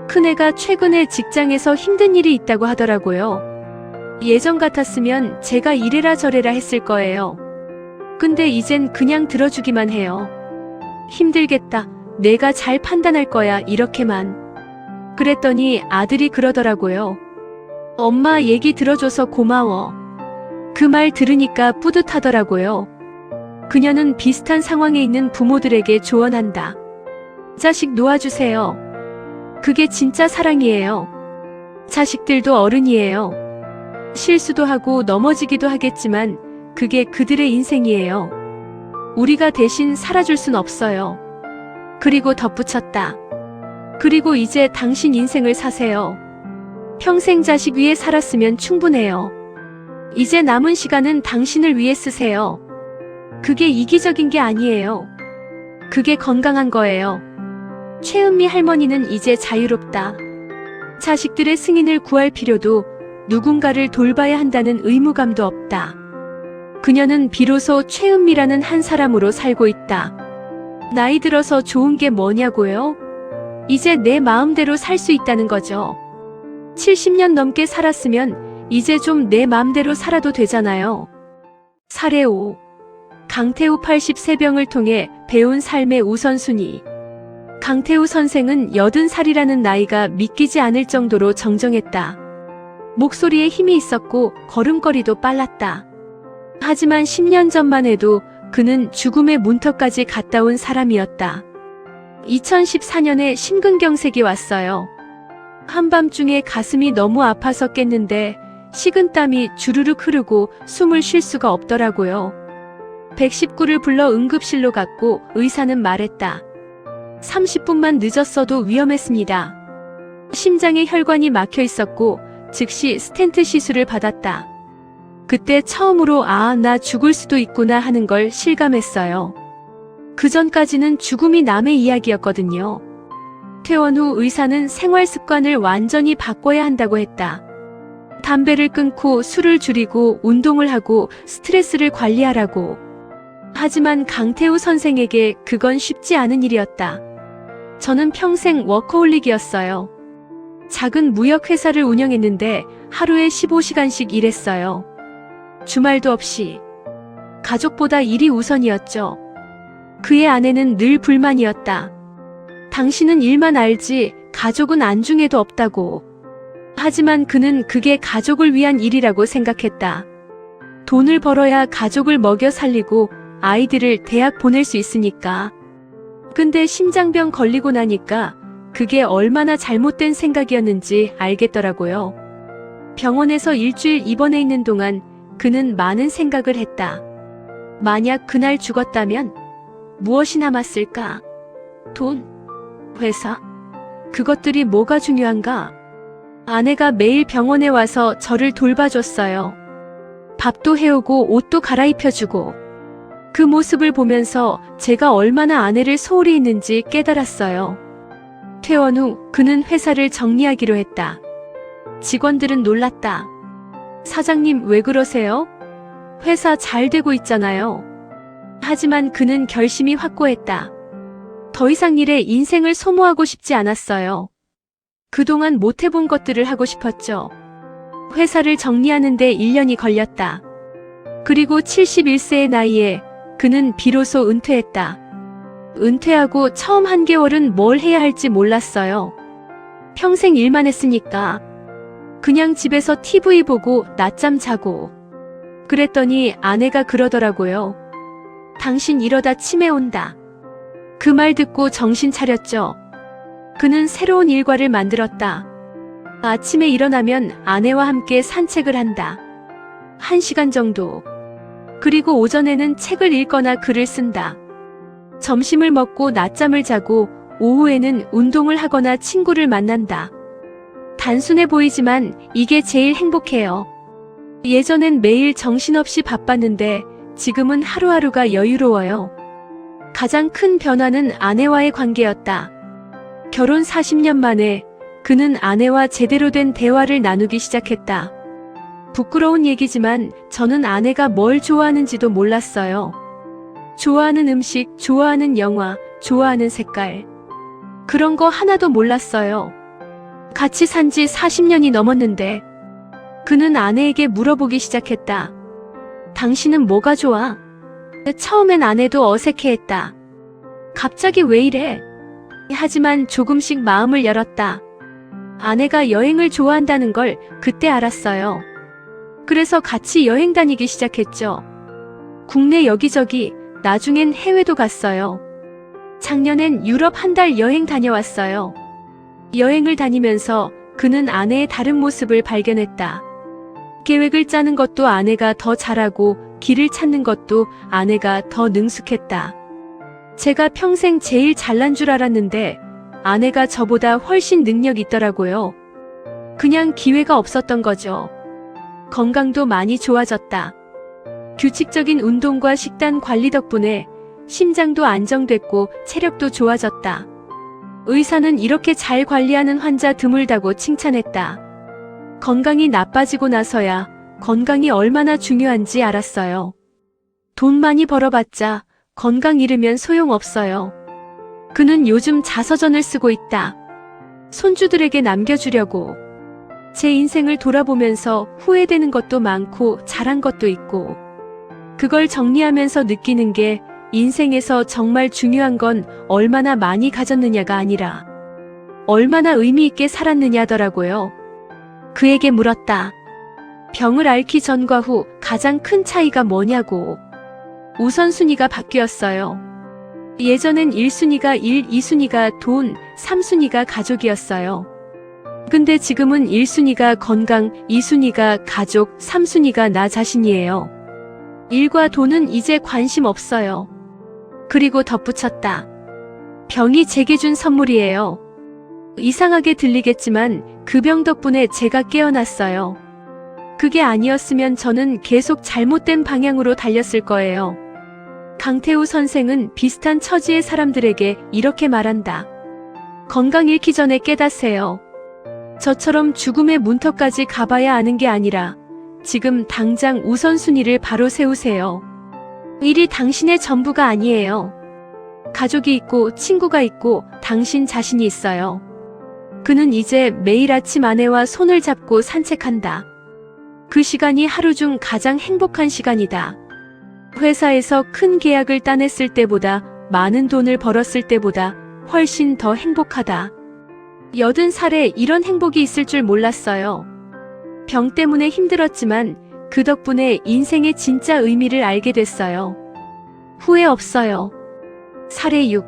큰애가 최근에 직장에서 힘든 일이 있다고 하더라고요. 예전 같았으면 제가 이래라 저래라 했을 거예요. 근데 이젠 그냥 들어주기만 해요. 힘들겠다. 내가 잘 판단할 거야. 이렇게만. 그랬더니 아들이 그러더라고요. 엄마 얘기 들어줘서 고마워. 그 말 들으니까 뿌듯하더라고요. 그녀는 비슷한 상황에 있는 부모들에게 조언한다. 자식 놓아주세요. 그게 진짜 사랑이에요. 자식들도 어른이에요. 실수도 하고 넘어지기도 하겠지만 그게 그들의 인생이에요. 우리가 대신 살아줄 순 없어요. 그리고 덧붙였다. 그리고 이제 당신 인생을 사세요. 평생 자식 위해 살았으면 충분해요. 이제 남은 시간은 당신을 위해 쓰세요. 그게 이기적인 게 아니에요. 그게 건강한 거예요. 최은미 할머니는 이제 자유롭다. 자식들의 승인을 구할 필요도 누군가를 돌봐야 한다는 의무감도 없다. 그녀는 비로소 최은미라는 한 사람으로 살고 있다. 나이 들어서 좋은 게 뭐냐고요? 이제 내 마음대로 살 수 있다는 거죠. 70년 넘게 살았으면 이제 좀 내 마음대로 살아도 되잖아요. 사례 5. 강태우 83병을 통해 배운 삶의 우선순위. 강태우 선생은 80살이라는 나이가 믿기지 않을 정도로 정정했다. 목소리에 힘이 있었고 걸음걸이도 빨랐다. 하지만 10년 전만 해도 그는 죽음의 문턱까지 갔다 온 사람이었다. 2014년에 심근경색이 왔어요. 한밤중에 가슴이 너무 아파서 깼는데 식은땀이 주르륵 흐르고 숨을 쉴 수가 없더라고요. 119를 불러 응급실로 갔고 의사는 말했다. 30분만 늦었어도 위험했습니다. 심장에 혈관이 막혀 있었고 즉시 스텐트 시술을 받았다. 그때 처음으로 나 죽을 수도 있구나 하는 걸 실감했어요. 그 전까지는 죽음이 남의 이야기였거든요. 퇴원 후 의사는 생활 습관을 완전히 바꿔야 한다고 했다. 담배를 끊고 술을 줄이고 운동을 하고 스트레스를 관리하라고. 하지만 강태우 선생에게 그건 쉽지 않은 일이었다. 저는 평생 워커홀릭이었어요. 작은 무역회사를 운영했는데 하루에 15시간씩 일했어요. 주말도 없이. 가족보다 일이 우선이었죠. 그의 아내는 늘 불만이었다. 당신은 일만 알지 가족은 안중에도 없다고. 하지만 그는 그게 가족을 위한 일이라고 생각했다. 돈을 벌어야 가족을 먹여 살리고 아이들을 대학 보낼 수 있으니까. 근데 심장병 걸리고 나니까 그게 얼마나 잘못된 생각이었는지 알겠더라고요. 병원에서 일주일 입원해 있는 동안 그는 많은 생각을 했다. 만약 그날 죽었다면 무엇이 남았을까? 돈? 회사? 그것들이 뭐가 중요한가? 아내가 매일 병원에 와서 저를 돌봐줬어요. 밥도 해오고 옷도 갈아입혀주고. 그 모습을 보면서 제가 얼마나 아내를 소홀히 했는지 깨달았어요. 퇴원 후 그는 회사를 정리하기로 했다. 직원들은 놀랐다. 사장님 왜 그러세요? 회사 잘 되고 있잖아요. 하지만 그는 결심이 확고했다. 더 이상 일에 인생을 소모하고 싶지 않았어요. 그동안 못해본 것들을 하고 싶었죠. 회사를 정리하는데 1년이 걸렸다. 그리고 71세의 나이에 그는 비로소 은퇴했다. 은퇴하고 처음 한 개월은 뭘 해야 할지 몰랐어요. 평생 일만 했으니까. 그냥 집에서 TV 보고 낮잠 자고. 그랬더니 아내가 그러더라고요. 당신 이러다 치매 온다. 그 말 듣고 정신 차렸죠. 그는 새로운 일과를 만들었다. 아침에 일어나면 아내와 함께 산책을 한다. 1시간 정도. 그리고 오전에는 책을 읽거나 글을 쓴다. 점심을 먹고 낮잠을 자고 오후에는 운동을 하거나 친구를 만난다. 단순해 보이지만 이게 제일 행복해요. 예전엔 매일 정신없이 바빴는데 지금은 하루하루가 여유로워요. 가장 큰 변화는 아내와의 관계였다. 결혼 40년 만에 그는 아내와 제대로 된 대화를 나누기 시작했다. 부끄러운 얘기지만 저는 아내가 뭘 좋아하는지도 몰랐어요. 좋아하는 음식, 좋아하는 영화, 좋아하는 색깔. 그런 거 하나도 몰랐어요. 같이 산 지 40년이 넘었는데 그는 아내에게 물어보기 시작했다. 당신은 뭐가 좋아? 처음엔 아내도 어색해했다. 갑자기 왜 이래? 하지만 조금씩 마음을 열었다. 아내가 여행을 좋아한다는 걸 그때 알았어요. 그래서 같이 여행 다니기 시작했죠. 국내 여기저기 나중엔 해외도 갔어요. 작년엔 유럽 한 달 여행 다녀왔어요. 여행을 다니면서 그는 아내의 다른 모습을 발견했다. 계획을 짜는 것도 아내가 더 잘하고 길을 찾는 것도 아내가 더 능숙했다. 제가 평생 제일 잘난 줄 알았는데 아내가 저보다 훨씬 능력이 있더라고요. 그냥 기회가 없었던 거죠. 건강도 많이 좋아졌다. 규칙적인 운동과 식단 관리 덕분에 심장도 안정됐고 체력도 좋아졌다. 의사는 이렇게 잘 관리하는 환자 드물다고 칭찬했다. 건강이 나빠지고 나서야 건강이 얼마나 중요한지 알았어요. 돈 많이 벌어봤자 건강 잃으면 소용없어요. 그는 요즘 자서전을 쓰고 있다. 손주들에게 남겨주려고. 제 인생을 돌아보면서 후회되는 것도 많고 잘한 것도 있고. 그걸 정리하면서 느끼는 게 인생에서 정말 중요한 건 얼마나 많이 가졌느냐가 아니라 얼마나 의미 있게 살았느냐더라고요. 그에게 물었다. 병을 앓기 전과 후 가장 큰 차이가 뭐냐고. 우선순위가 바뀌었어요. 예전엔 1순위가 일, 2순위가 돈, 3순위가 가족이었어요. 근데 지금은 1순위가 건강, 2순위가 가족, 3순위가 나 자신이에요. 일과 돈은 이제 관심 없어요. 그리고 덧붙였다. 병이 제게 준 선물이에요. 이상하게 들리겠지만 그 병 덕분에 제가 깨어났어요. 그게 아니었으면 저는 계속 잘못된 방향으로 달렸을 거예요. 강태우 선생은 비슷한 처지의 사람들에게 이렇게 말한다. 건강 잃기 전에 깨닫세요. 저처럼 죽음의 문턱까지 가봐야 아는 게 아니라 지금 당장 우선순위를 바로 세우세요. 일이 당신의 전부가 아니에요. 가족이 있고 친구가 있고 당신 자신이 있어요. 그는 이제 매일 아침 아내와 손을 잡고 산책한다. 그 시간이 하루 중 가장 행복한 시간이다. 회사에서 큰 계약을 따냈을 때보다 많은 돈을 벌었을 때보다 훨씬 더 행복하다. 80살에 이런 행복이 있을 줄 몰랐어요. 병 때문에 힘들었지만 그 덕분에 인생의 진짜 의미를 알게 됐어요. 후회 없어요. 사례 6.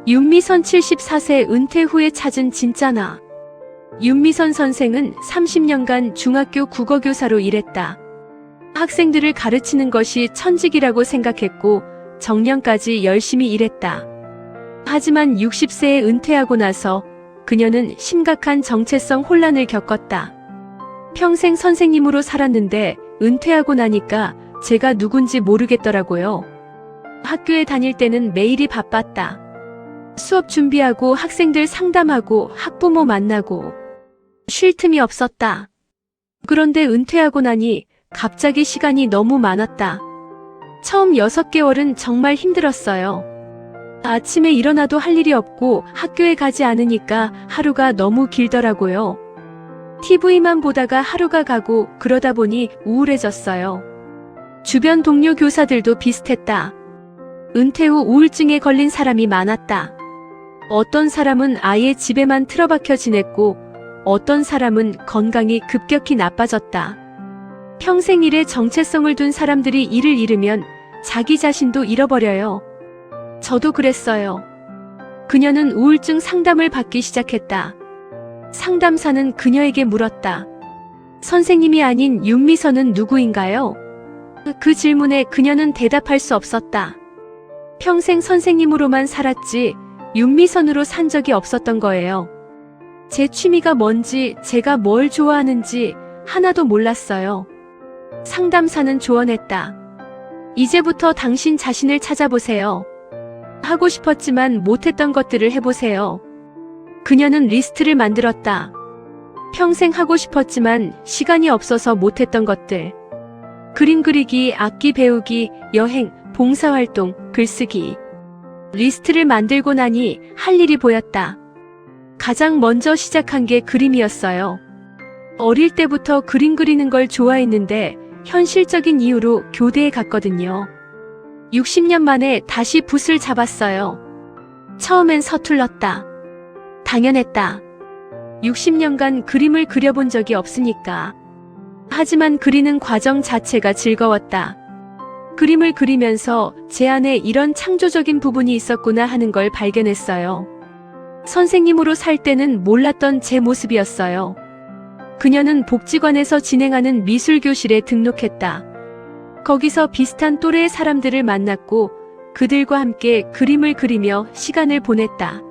윤미선 74세 은퇴 후에 찾은 진짜 나. 윤미선 선생은 30년간 중학교 국어교사로 일했다. 학생들을 가르치는 것이 천직이라고 생각했고 정년까지 열심히 일했다. 하지만 60세에 은퇴하고 나서 그녀는 심각한 정체성 혼란을 겪었다. 평생 선생님으로 살았는데 은퇴하고 나니까 제가 누군지 모르겠더라고요. 학교에 다닐 때는 매일이 바빴다. 수업 준비하고 학생들 상담하고 학부모 만나고 쉴 틈이 없었다. 그런데 은퇴하고 나니 갑자기 시간이 너무 많았다. 처음 6개월은 정말 힘들었어요. 아침에 일어나도 할 일이 없고 학교에 가지 않으니까 하루가 너무 길더라고요. TV만 보다가 하루가 가고 그러다 보니 우울해졌어요. 주변 동료 교사들도 비슷했다. 은퇴 후 우울증에 걸린 사람이 많았다. 어떤 사람은 아예 집에만 틀어박혀 지냈고 어떤 사람은 건강이 급격히 나빠졌다. 평생 일에 정체성을 둔 사람들이 일을 잃으면 자기 자신도 잃어버려요. 저도 그랬어요. 그녀는 우울증 상담을 받기 시작했다. 상담사는 그녀에게 물었다. 선생님이 아닌 윤미선은 누구인가요? 그 질문에 그녀는 대답할 수 없었다. 평생 선생님으로만 살았지 윤미선으로 산 적이 없었던 거예요. 제 취미가 뭔지, 제가 뭘 좋아하는지 하나도 몰랐어요. 상담사는 조언했다. 이제부터 당신 자신을 찾아보세요. 하고 싶었지만 못했던 것들을 해보세요. 그녀는 리스트를 만들었다. 평생 하고 싶었지만 시간이 없어서 못했던 것들. 그림 그리기, 악기 배우기, 여행, 봉사활동, 글쓰기. 리스트를 만들고 나니 할 일이 보였다. 가장 먼저 시작한 게 그림이었어요. 어릴 때부터 그림 그리는 걸 좋아했는데 현실적인 이유로 교대에 갔거든요. 60년 만에 다시 붓을 잡았어요. 처음엔 서툴렀다. 당연했다. 60년간 그림을 그려본 적이 없으니까. 하지만 그리는 과정 자체가 즐거웠다. 그림을 그리면서 제 안에 이런 창조적인 부분이 있었구나 하는 걸 발견했어요. 선생님으로 살 때는 몰랐던 제 모습이었어요. 그녀는 복지관에서 진행하는 미술교실에 등록했다. 거기서 비슷한 또래의 사람들을 만났고 그들과 함께 그림을 그리며 시간을 보냈다.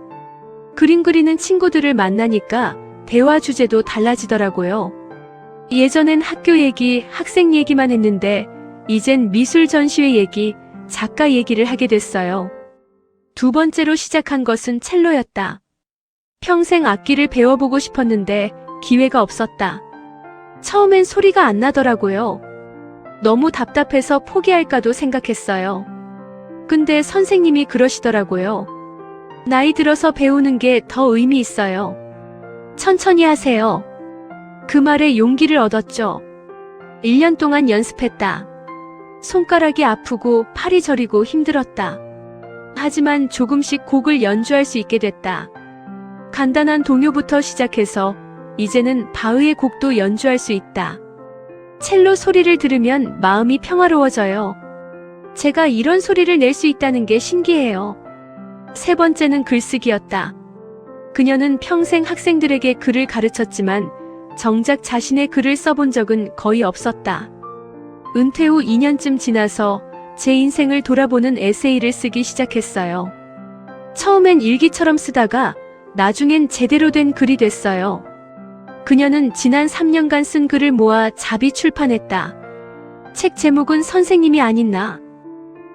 그림 그리는 친구들을 만나니까 대화 주제도 달라지더라고요. 예전엔 학교 얘기, 학생 얘기만 했는데 이젠 미술 전시회 얘기, 작가 얘기를 하게 됐어요. 두 번째로 시작한 것은 첼로였다. 평생 악기를 배워보고 싶었는데 기회가 없었다. 처음엔 소리가 안 나더라고요. 너무 답답해서 포기할까도 생각했어요. 근데 선생님이 그러시더라고요. 나이 들어서 배우는 게 더 의미 있어요. 천천히 하세요. 그 말에 용기를 얻었죠. 1년 동안 연습했다. 손가락이 아프고 팔이 저리고 힘들었다. 하지만 조금씩 곡을 연주할 수 있게 됐다. 간단한 동요부터 시작해서 이제는 바흐의 곡도 연주할 수 있다. 첼로 소리를 들으면 마음이 평화로워져요. 제가 이런 소리를 낼 수 있다는 게 신기해요. 세 번째는 글쓰기였다. 그녀는 평생 학생들에게 글을 가르쳤지만 정작 자신의 글을 써본 적은 거의 없었다. 은퇴 후 2년쯤 지나서 제 인생을 돌아보는 에세이를 쓰기 시작했어요. 처음엔 일기처럼 쓰다가 나중엔 제대로 된 글이 됐어요. 그녀는 지난 3년간 쓴 글을 모아 자비 출판했다. 책 제목은 선생님이 아닌 나.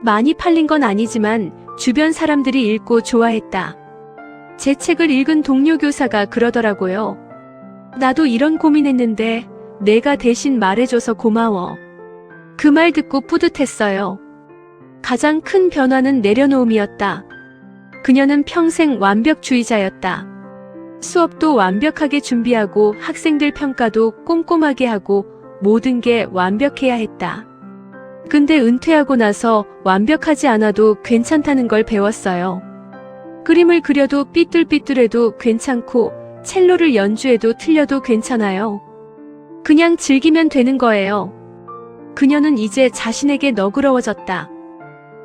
많이 팔린 건 아니지만 주변 사람들이 읽고 좋아했다. 제 책을 읽은 동료 교사가 그러더라고요. 나도 이런 고민했는데 내가 대신 말해줘서 고마워. 그 말 듣고 뿌듯했어요. 가장 큰 변화는 내려놓음이었다. 그녀는 평생 완벽주의자였다. 수업도 완벽하게 준비하고 학생들 평가도 꼼꼼하게 하고 모든 게 완벽해야 했다. 근데 은퇴하고 나서 완벽하지 않아도 괜찮다는 걸 배웠어요. 그림을 그려도 삐뚤삐뚤해도 괜찮고 첼로를 연주해도 틀려도 괜찮아요. 그냥 즐기면 되는 거예요. 그녀는 이제 자신에게 너그러워졌다.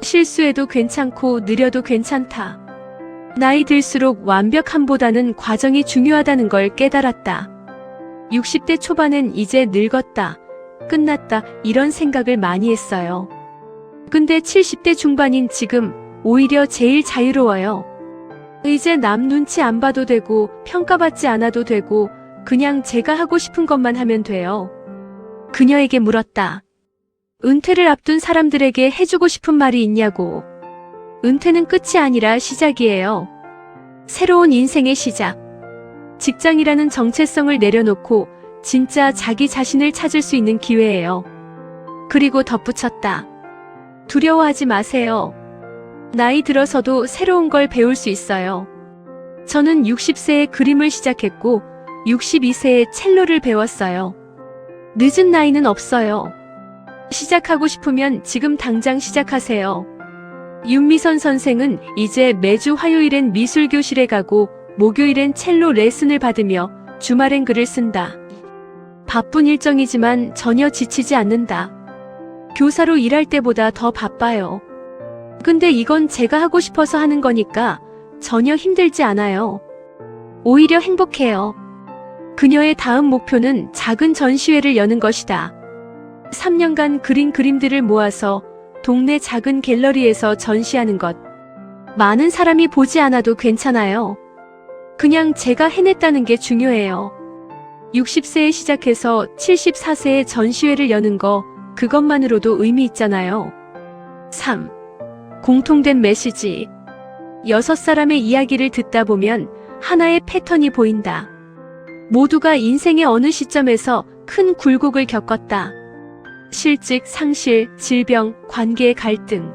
실수해도 괜찮고 느려도 괜찮다. 나이 들수록 완벽함보다는 과정이 중요하다는 걸 깨달았다. 60대 초반엔 이제 늙었다, 끝났다 이런 생각을 많이 했어요. 근데 70대 중반인 지금 오히려 제일 자유로워요. 이제 남 눈치 안 봐도 되고 평가받지 않아도 되고 그냥 제가 하고 싶은 것만 하면 돼요. 그녀에게 물었다. 은퇴를 앞둔 사람들에게 해주고 싶은 말이 있냐고. 은퇴는 끝이 아니라 시작이에요. 새로운 인생의 시작. 직장이라는 정체성을 내려놓고 진짜 자기 자신을 찾을 수 있는 기회예요. 그리고 덧붙였다. 두려워하지 마세요. 나이 들어서도 새로운 걸 배울 수 있어요. 저는 60세에 그림을 시작했고 62세에 첼로를 배웠어요. 늦은 나이는 없어요. 시작하고 싶으면 지금 당장 시작하세요. 윤미선 선생은 이제 매주 화요일엔 미술교실에 가고 목요일엔 첼로 레슨을 받으며 주말엔 글을 쓴다. 바쁜 일정이지만 전혀 지치지 않는다. 교사로 일할 때보다 더 바빠요. 근데 이건 제가 하고 싶어서 하는 거니까 전혀 힘들지 않아요. 오히려 행복해요. 그녀의 다음 목표는 작은 전시회를 여는 것이다. 3년간 그린 그림들을 모아서 동네 작은 갤러리에서 전시하는 것. 많은 사람이 보지 않아도 괜찮아요. 그냥 제가 해냈다는 게 중요해요. 60세에 시작해서 74세에 전시회를 여는 거, 그것만으로도 의미 있잖아요. 3. 공통된 메시지. 6사람의 이야기를 듣다 보면 하나의 패턴이 보인다. 모두가 인생의 어느 시점에서 큰 굴곡을 겪었다. 실직, 상실, 질병, 관계의 갈등.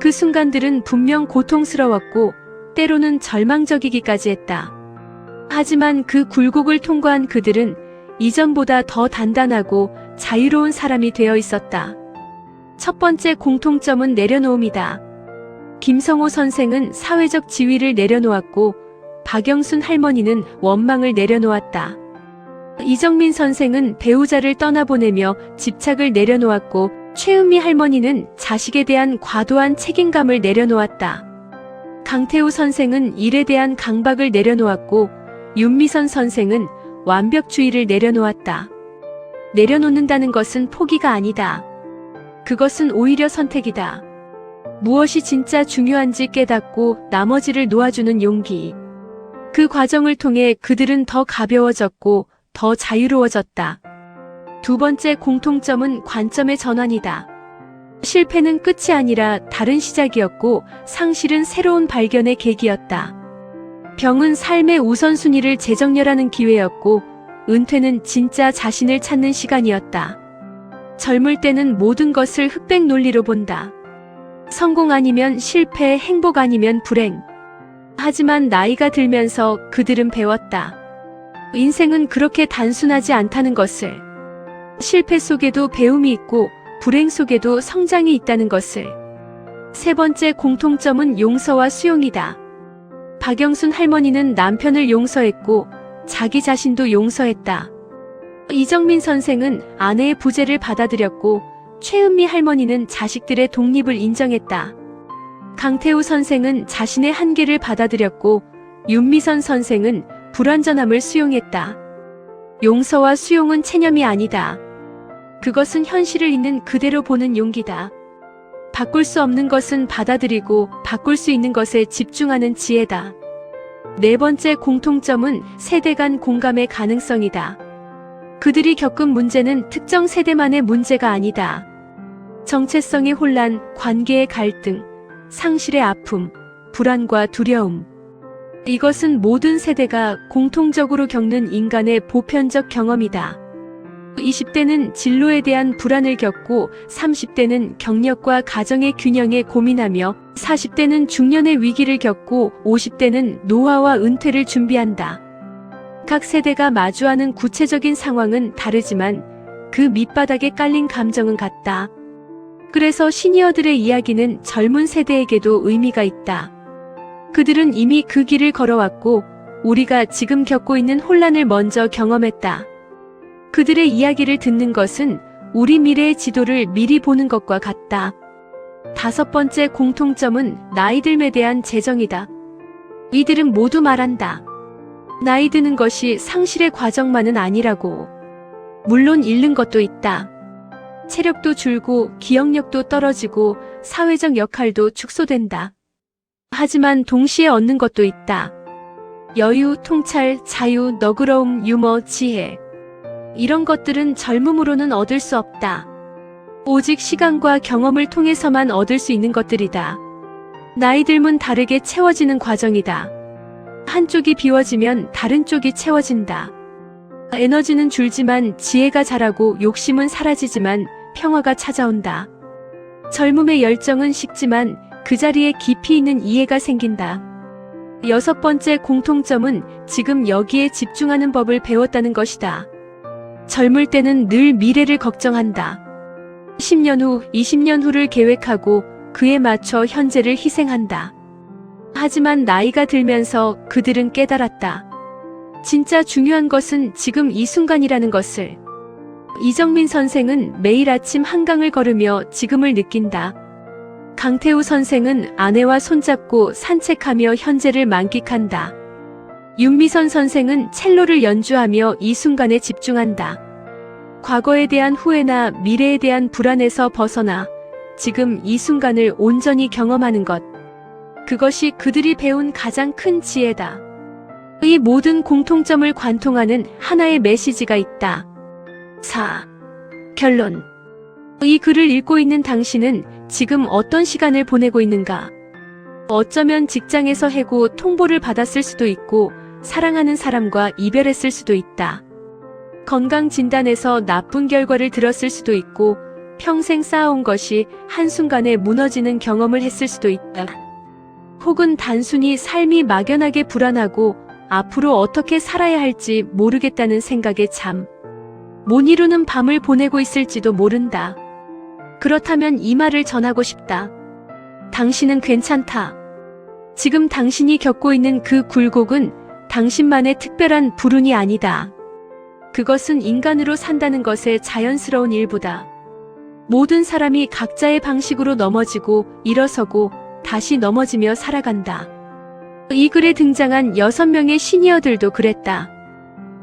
그 순간들은 분명 고통스러웠고 때로는 절망적이기까지 했다. 하지만 그 굴곡을 통과한 그들은 이전보다 더 단단하고 자유로운 사람이 되어 있었다. 첫 번째 공통점은 내려놓음이다. 김성호 선생은 사회적 지위를 내려놓았고 박영순 할머니는 원망을 내려놓았다. 이정민 선생은 배우자를 떠나보내며 집착을 내려놓았고 최은미 할머니는 자식에 대한 과도한 책임감을 내려놓았다. 강태우 선생은 일에 대한 강박을 내려놓았고 윤미선 선생은 완벽주의를 내려놓았다. 내려놓는다는 것은 포기가 아니다. 그것은 오히려 선택이다. 무엇이 진짜 중요한지 깨닫고 나머지를 놓아주는 용기. 그 과정을 통해 그들은 더 가벼워졌고 더 자유로워졌다. 두 번째 공통점은 관점의 전환이다. 실패는 끝이 아니라 다른 시작이었고 상실은 새로운 발견의 계기였다. 병은 삶의 우선순위를 재정렬하는 기회였고 은퇴는 진짜 자신을 찾는 시간이었다. 젊을 때는 모든 것을 흑백 논리로 본다. 성공 아니면 실패, 행복 아니면 불행. 하지만 나이가 들면서 그들은 배웠다. 인생은 그렇게 단순하지 않다는 것을. 실패 속에도 배움이 있고 불행 속에도 성장이 있다는 것을. 세 번째 공통점은 용서와 수용이다. 박영순 할머니는 남편을 용서했고 자기 자신도 용서했다. 이정민 선생은 아내의 부재를 받아들였고 최은미 할머니는 자식들의 독립을 인정했다. 강태우 선생은 자신의 한계를 받아들였고 윤미선 선생은 불완전함을 수용했다. 용서와 수용은 체념이 아니다. 그것은 현실을 있는 그대로 보는 용기다. 바꿀 수 없는 것은 받아들이고 바꿀 수 있는 것에 집중하는 지혜다. 네 번째 공통점은 세대 간 공감의 가능성이다. 그들이 겪은 문제는 특정 세대만의 문제가 아니다. 정체성의 혼란, 관계의 갈등, 상실의 아픔, 불안과 두려움. 이것은 모든 세대가 공통적으로 겪는 인간의 보편적 경험이다. 20대는 진로에 대한 불안을 겪고 30대는 경력과 가정의 균형에 고민하며 40대는 중년의 위기를 겪고 50대는 노화와 은퇴를 준비한다. 각 세대가 마주하는 구체적인 상황은 다르지만 그 밑바닥에 깔린 감정은 같다. 그래서 시니어들의 이야기는 젊은 세대에게도 의미가 있다. 그들은 이미 그 길을 걸어왔고 우리가 지금 겪고 있는 혼란을 먼저 경험했다. 그들의 이야기를 듣는 것은 우리 미래의 지도를 미리 보는 것과 같다. 다섯 번째 공통점은 나이 듦에 대한 재정이다. 이들은 모두 말한다. 나이 드는 것이 상실의 과정만은 아니라고. 물론 잃는 것도 있다. 체력도 줄고 기억력도 떨어지고 사회적 역할도 축소된다. 하지만 동시에 얻는 것도 있다. 여유, 통찰, 자유, 너그러움, 유머, 지혜. 이런 것들은 젊음으로는 얻을 수 없다. 오직 시간과 경험을 통해서만 얻을 수 있는 것들이다. 나이 듦은 다르게 채워지는 과정이다. 한쪽이 비워지면 다른 쪽이 채워진다. 에너지는 줄지만 지혜가 자라고 욕심은 사라지지만 평화가 찾아온다. 젊음의 열정은 식지만 그 자리에 깊이 있는 이해가 생긴다. 여섯 번째 공통점은 지금 여기에 집중하는 법을 배웠다는 것이다. 젊을 때는 늘 미래를 걱정한다. 10년 후, 20년 후를 계획하고 그에 맞춰 현재를 희생한다. 하지만 나이가 들면서 그들은 깨달았다. 진짜 중요한 것은 지금 이 순간이라는 것을. 이정민 선생은 매일 아침 한강을 걸으며 지금을 느낀다. 강태우 선생은 아내와 손잡고 산책하며 현재를 만끽한다. 윤미선 선생은 첼로를 연주하며 이 순간에 집중한다. 과거에 대한 후회나 미래에 대한 불안에서 벗어나 지금 이 순간을 온전히 경험하는 것. 그것이 그들이 배운 가장 큰 지혜다. 이 모든 공통점을 관통하는 하나의 메시지가 있다. 4. 결론. 이 글을 읽고 있는 당신은 지금 어떤 시간을 보내고 있는가? 어쩌면 직장에서 해고 통보를 받았을 수도 있고 사랑하는 사람과 이별했을 수도 있다. 건강진단에서 나쁜 결과를 들었을 수도 있고 평생 쌓아온 것이 한순간에 무너지는 경험을 했을 수도 있다. 혹은 단순히 삶이 막연하게 불안하고 앞으로 어떻게 살아야 할지 모르겠다는 생각에 잠 못 이루는 밤을 보내고 있을지도 모른다. 그렇다면 이 말을 전하고 싶다. 당신은 괜찮다. 지금 당신이 겪고 있는 그 굴곡은 당신만의 특별한 불운이 아니다. 그것은 인간으로 산다는 것의 자연스러운 일부다. 모든 사람이 각자의 방식으로 넘어지고 일어서고 다시 넘어지며 살아간다. 이 글에 등장한 6명의 시니어들도 그랬다.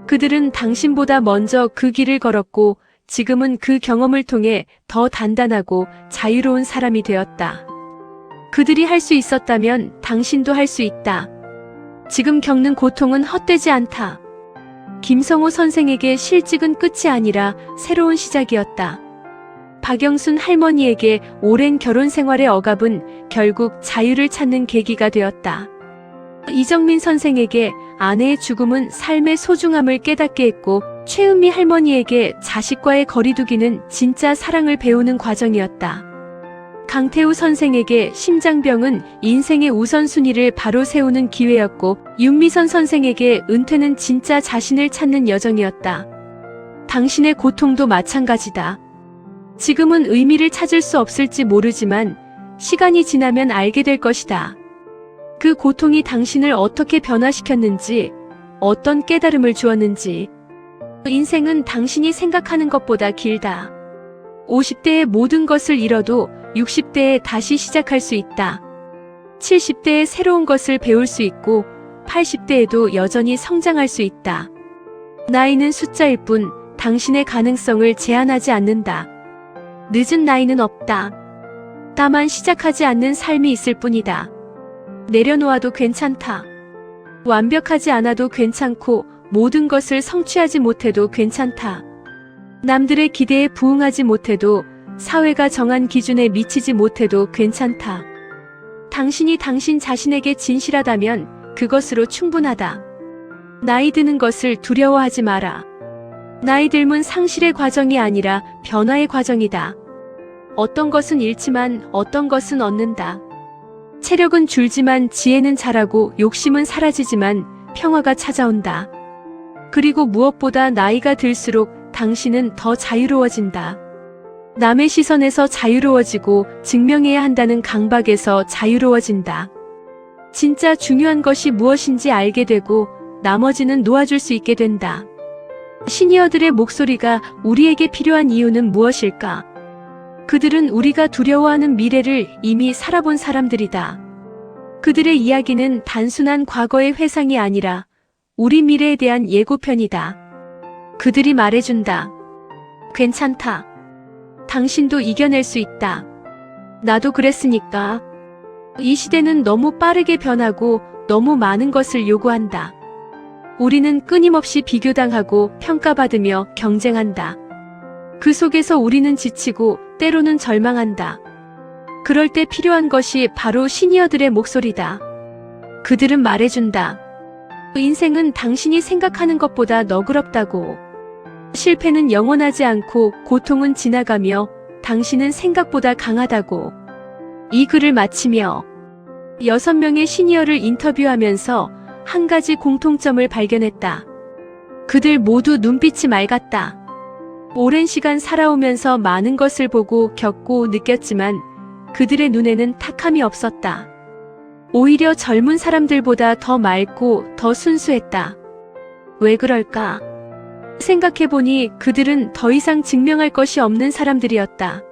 그들은 당신보다 먼저 그 길을 걸었고 지금은 그 경험을 통해 더 단단하고 자유로운 사람이 되었다. 그들이 할 수 있었다면 당신도 할 수 있다. 지금 겪는 고통은 헛되지 않다. 김성호 선생에게 실직은 끝이 아니라 새로운 시작이었다. 박영순 할머니에게 오랜 결혼 생활의 억압은 결국 자유를 찾는 계기가 되었다. 이정민 선생에게 아내의 죽음은 삶의 소중함을 깨닫게 했고 최은미 할머니에게 자식과의 거리두기는 진짜 사랑을 배우는 과정이었다. 강태우 선생에게 심장병은 인생의 우선순위를 바로 세우는 기회였고 윤미선 선생에게 은퇴는 진짜 자신을 찾는 여정이었다. 당신의 고통도 마찬가지다. 지금은 의미를 찾을 수 없을지 모르지만 시간이 지나면 알게 될 것이다. 그 고통이 당신을 어떻게 변화시켰는지, 어떤 깨달음을 주었는지. 인생은 당신이 생각하는 것보다 길다. 50대에 모든 것을 잃어도 60대에 다시 시작할 수 있다. 70대에 새로운 것을 배울 수 있고 80대에도 여전히 성장할 수 있다. 나이는 숫자일 뿐 당신의 가능성을 제한하지 않는다. 늦은 나이는 없다. 다만 시작하지 않는 삶이 있을 뿐이다. 내려놓아도 괜찮다. 완벽하지 않아도 괜찮고 모든 것을 성취하지 못해도 괜찮다. 남들의 기대에 부응하지 못해도 사회가 정한 기준에 미치지 못해도 괜찮다. 당신이 당신 자신에게 진실하다면 그것으로 충분하다. 나이 드는 것을 두려워하지 마라. 나이 들면 상실의 과정이 아니라 변화의 과정이다. 어떤 것은 잃지만 어떤 것은 얻는다. 체력은 줄지만 지혜는 자라고 욕심은 사라지지만 평화가 찾아온다. 그리고 무엇보다 나이가 들수록 당신은 더 자유로워진다. 남의 시선에서 자유로워지고 증명해야 한다는 강박에서 자유로워진다. 진짜 중요한 것이 무엇인지 알게 되고 나머지는 놓아줄 수 있게 된다. 시니어들의 목소리가 우리에게 필요한 이유는 무엇일까? 그들은 우리가 두려워하는 미래를 이미 살아본 사람들이다. 그들의 이야기는 단순한 과거의 회상이 아니라 우리 미래에 대한 예고편이다. 그들이 말해준다. 괜찮다. 당신도 이겨낼 수 있다. 나도 그랬으니까. 이 시대는 너무 빠르게 변하고 너무 많은 것을 요구한다. 우리는 끊임없이 비교당하고 평가받으며 경쟁한다. 그 속에서 우리는 지치고 때로는 절망한다. 그럴 때 필요한 것이 바로 시니어들의 목소리다. 그들은 말해준다. 인생은 당신이 생각하는 것보다 너그럽다고. 실패는 영원하지 않고 고통은 지나가며 당신은 생각보다 강하다고. 이 글을 마치며 6명의 시니어를 인터뷰하면서 한 가지 공통점을 발견했다. 그들 모두 눈빛이 맑았다. 오랜 시간 살아오면서 많은 것을 보고 겪고 느꼈지만 그들의 눈에는 탁함이 없었다. 오히려 젊은 사람들보다 더 맑고 더 순수했다. 왜 그럴까? 생각해보니 그들은 더 이상 증명할 것이 없는 사람들이었다.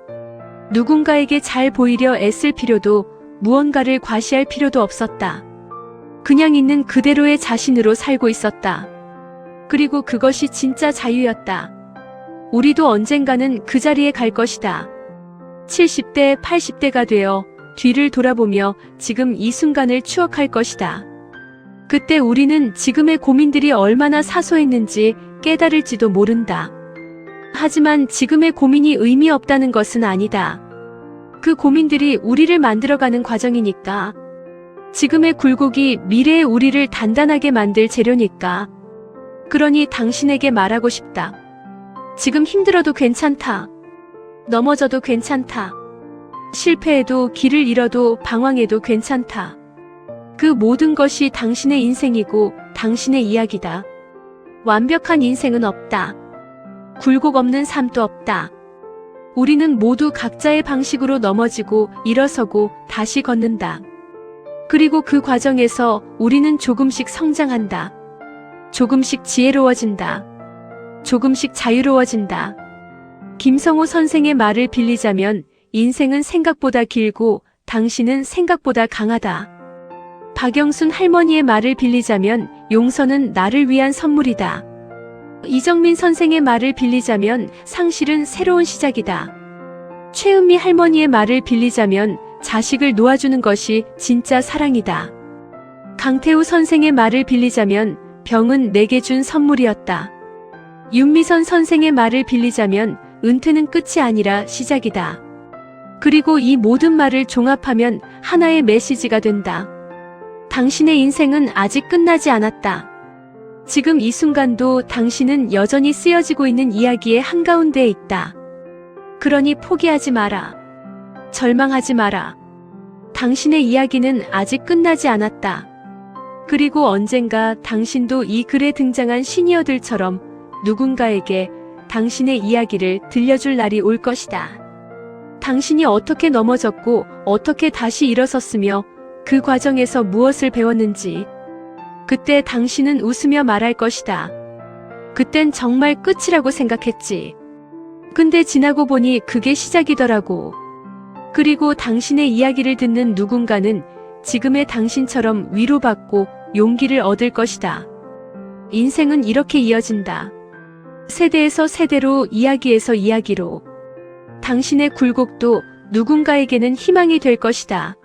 누군가에게 잘 보이려 애쓸 필요도 무언가를 과시할 필요도 없었다. 그냥 있는 그대로의 자신으로 살고 있었다. 그리고 그것이 진짜 자유였다. 우리도 언젠가는 그 자리에 갈 것이다. 70대, 80대가 되어 뒤를 돌아보며 지금 이 순간을 추억할 것이다. 그때 우리는 지금의 고민들이 얼마나 사소했는지 깨달을지도 모른다. 하지만 지금의 고민이 의미 없다는 것은 아니다. 그 고민들이 우리를 만들어가는 과정이니까. 지금의 굴곡이 미래의 우리를 단단하게 만들 재료니까. 그러니 당신에게 말하고 싶다. 지금 힘들어도 괜찮다. 넘어져도 괜찮다. 실패해도 길을 잃어도 방황해도 괜찮다. 그 모든 것이 당신의 인생이고 당신의 이야기다. 완벽한 인생은 없다. 굴곡 없는 삶도 없다. 우리는 모두 각자의 방식으로 넘어지고 일어서고 다시 걷는다. 그리고 그 과정에서 우리는 조금씩 성장한다. 조금씩 지혜로워진다. 조금씩 자유로워진다. 김성호 선생의 말을 빌리자면 인생은 생각보다 길고 당신은 생각보다 강하다. 박영순 할머니의 말을 빌리자면 용서는 나를 위한 선물이다. 이정민 선생의 말을 빌리자면 상실은 새로운 시작이다. 최은미 할머니의 말을 빌리자면 자식을 놓아주는 것이 진짜 사랑이다. 강태우 선생의 말을 빌리자면 병은 내게 준 선물이었다. 윤미선 선생의 말을 빌리자면 은퇴는 끝이 아니라 시작이다. 그리고 이 모든 말을 종합하면 하나의 메시지가 된다. 당신의 인생은 아직 끝나지 않았다. 지금 이 순간도 당신은 여전히 쓰여지고 있는 이야기의 한가운데에 있다. 그러니 포기하지 마라. 절망하지 마라. 당신의 이야기는 아직 끝나지 않았다. 그리고 언젠가 당신도 이 글에 등장한 시니어들처럼 누군가에게 당신의 이야기를 들려줄 날이 올 것이다. 당신이 어떻게 넘어졌고 어떻게 다시 일어섰으며 그 과정에서 무엇을 배웠는지 그때 당신은 웃으며 말할 것이다. 그땐 정말 끝이라고 생각했지. 근데 지나고 보니 그게 시작이더라고. 그리고 당신의 이야기를 듣는 누군가는 지금의 당신처럼 위로받고 용기를 얻을 것이다. 인생은 이렇게 이어진다. 세대에서 세대로, 이야기에서 이야기로. 당신의 굴곡도 누군가에게는 희망이 될 것이다.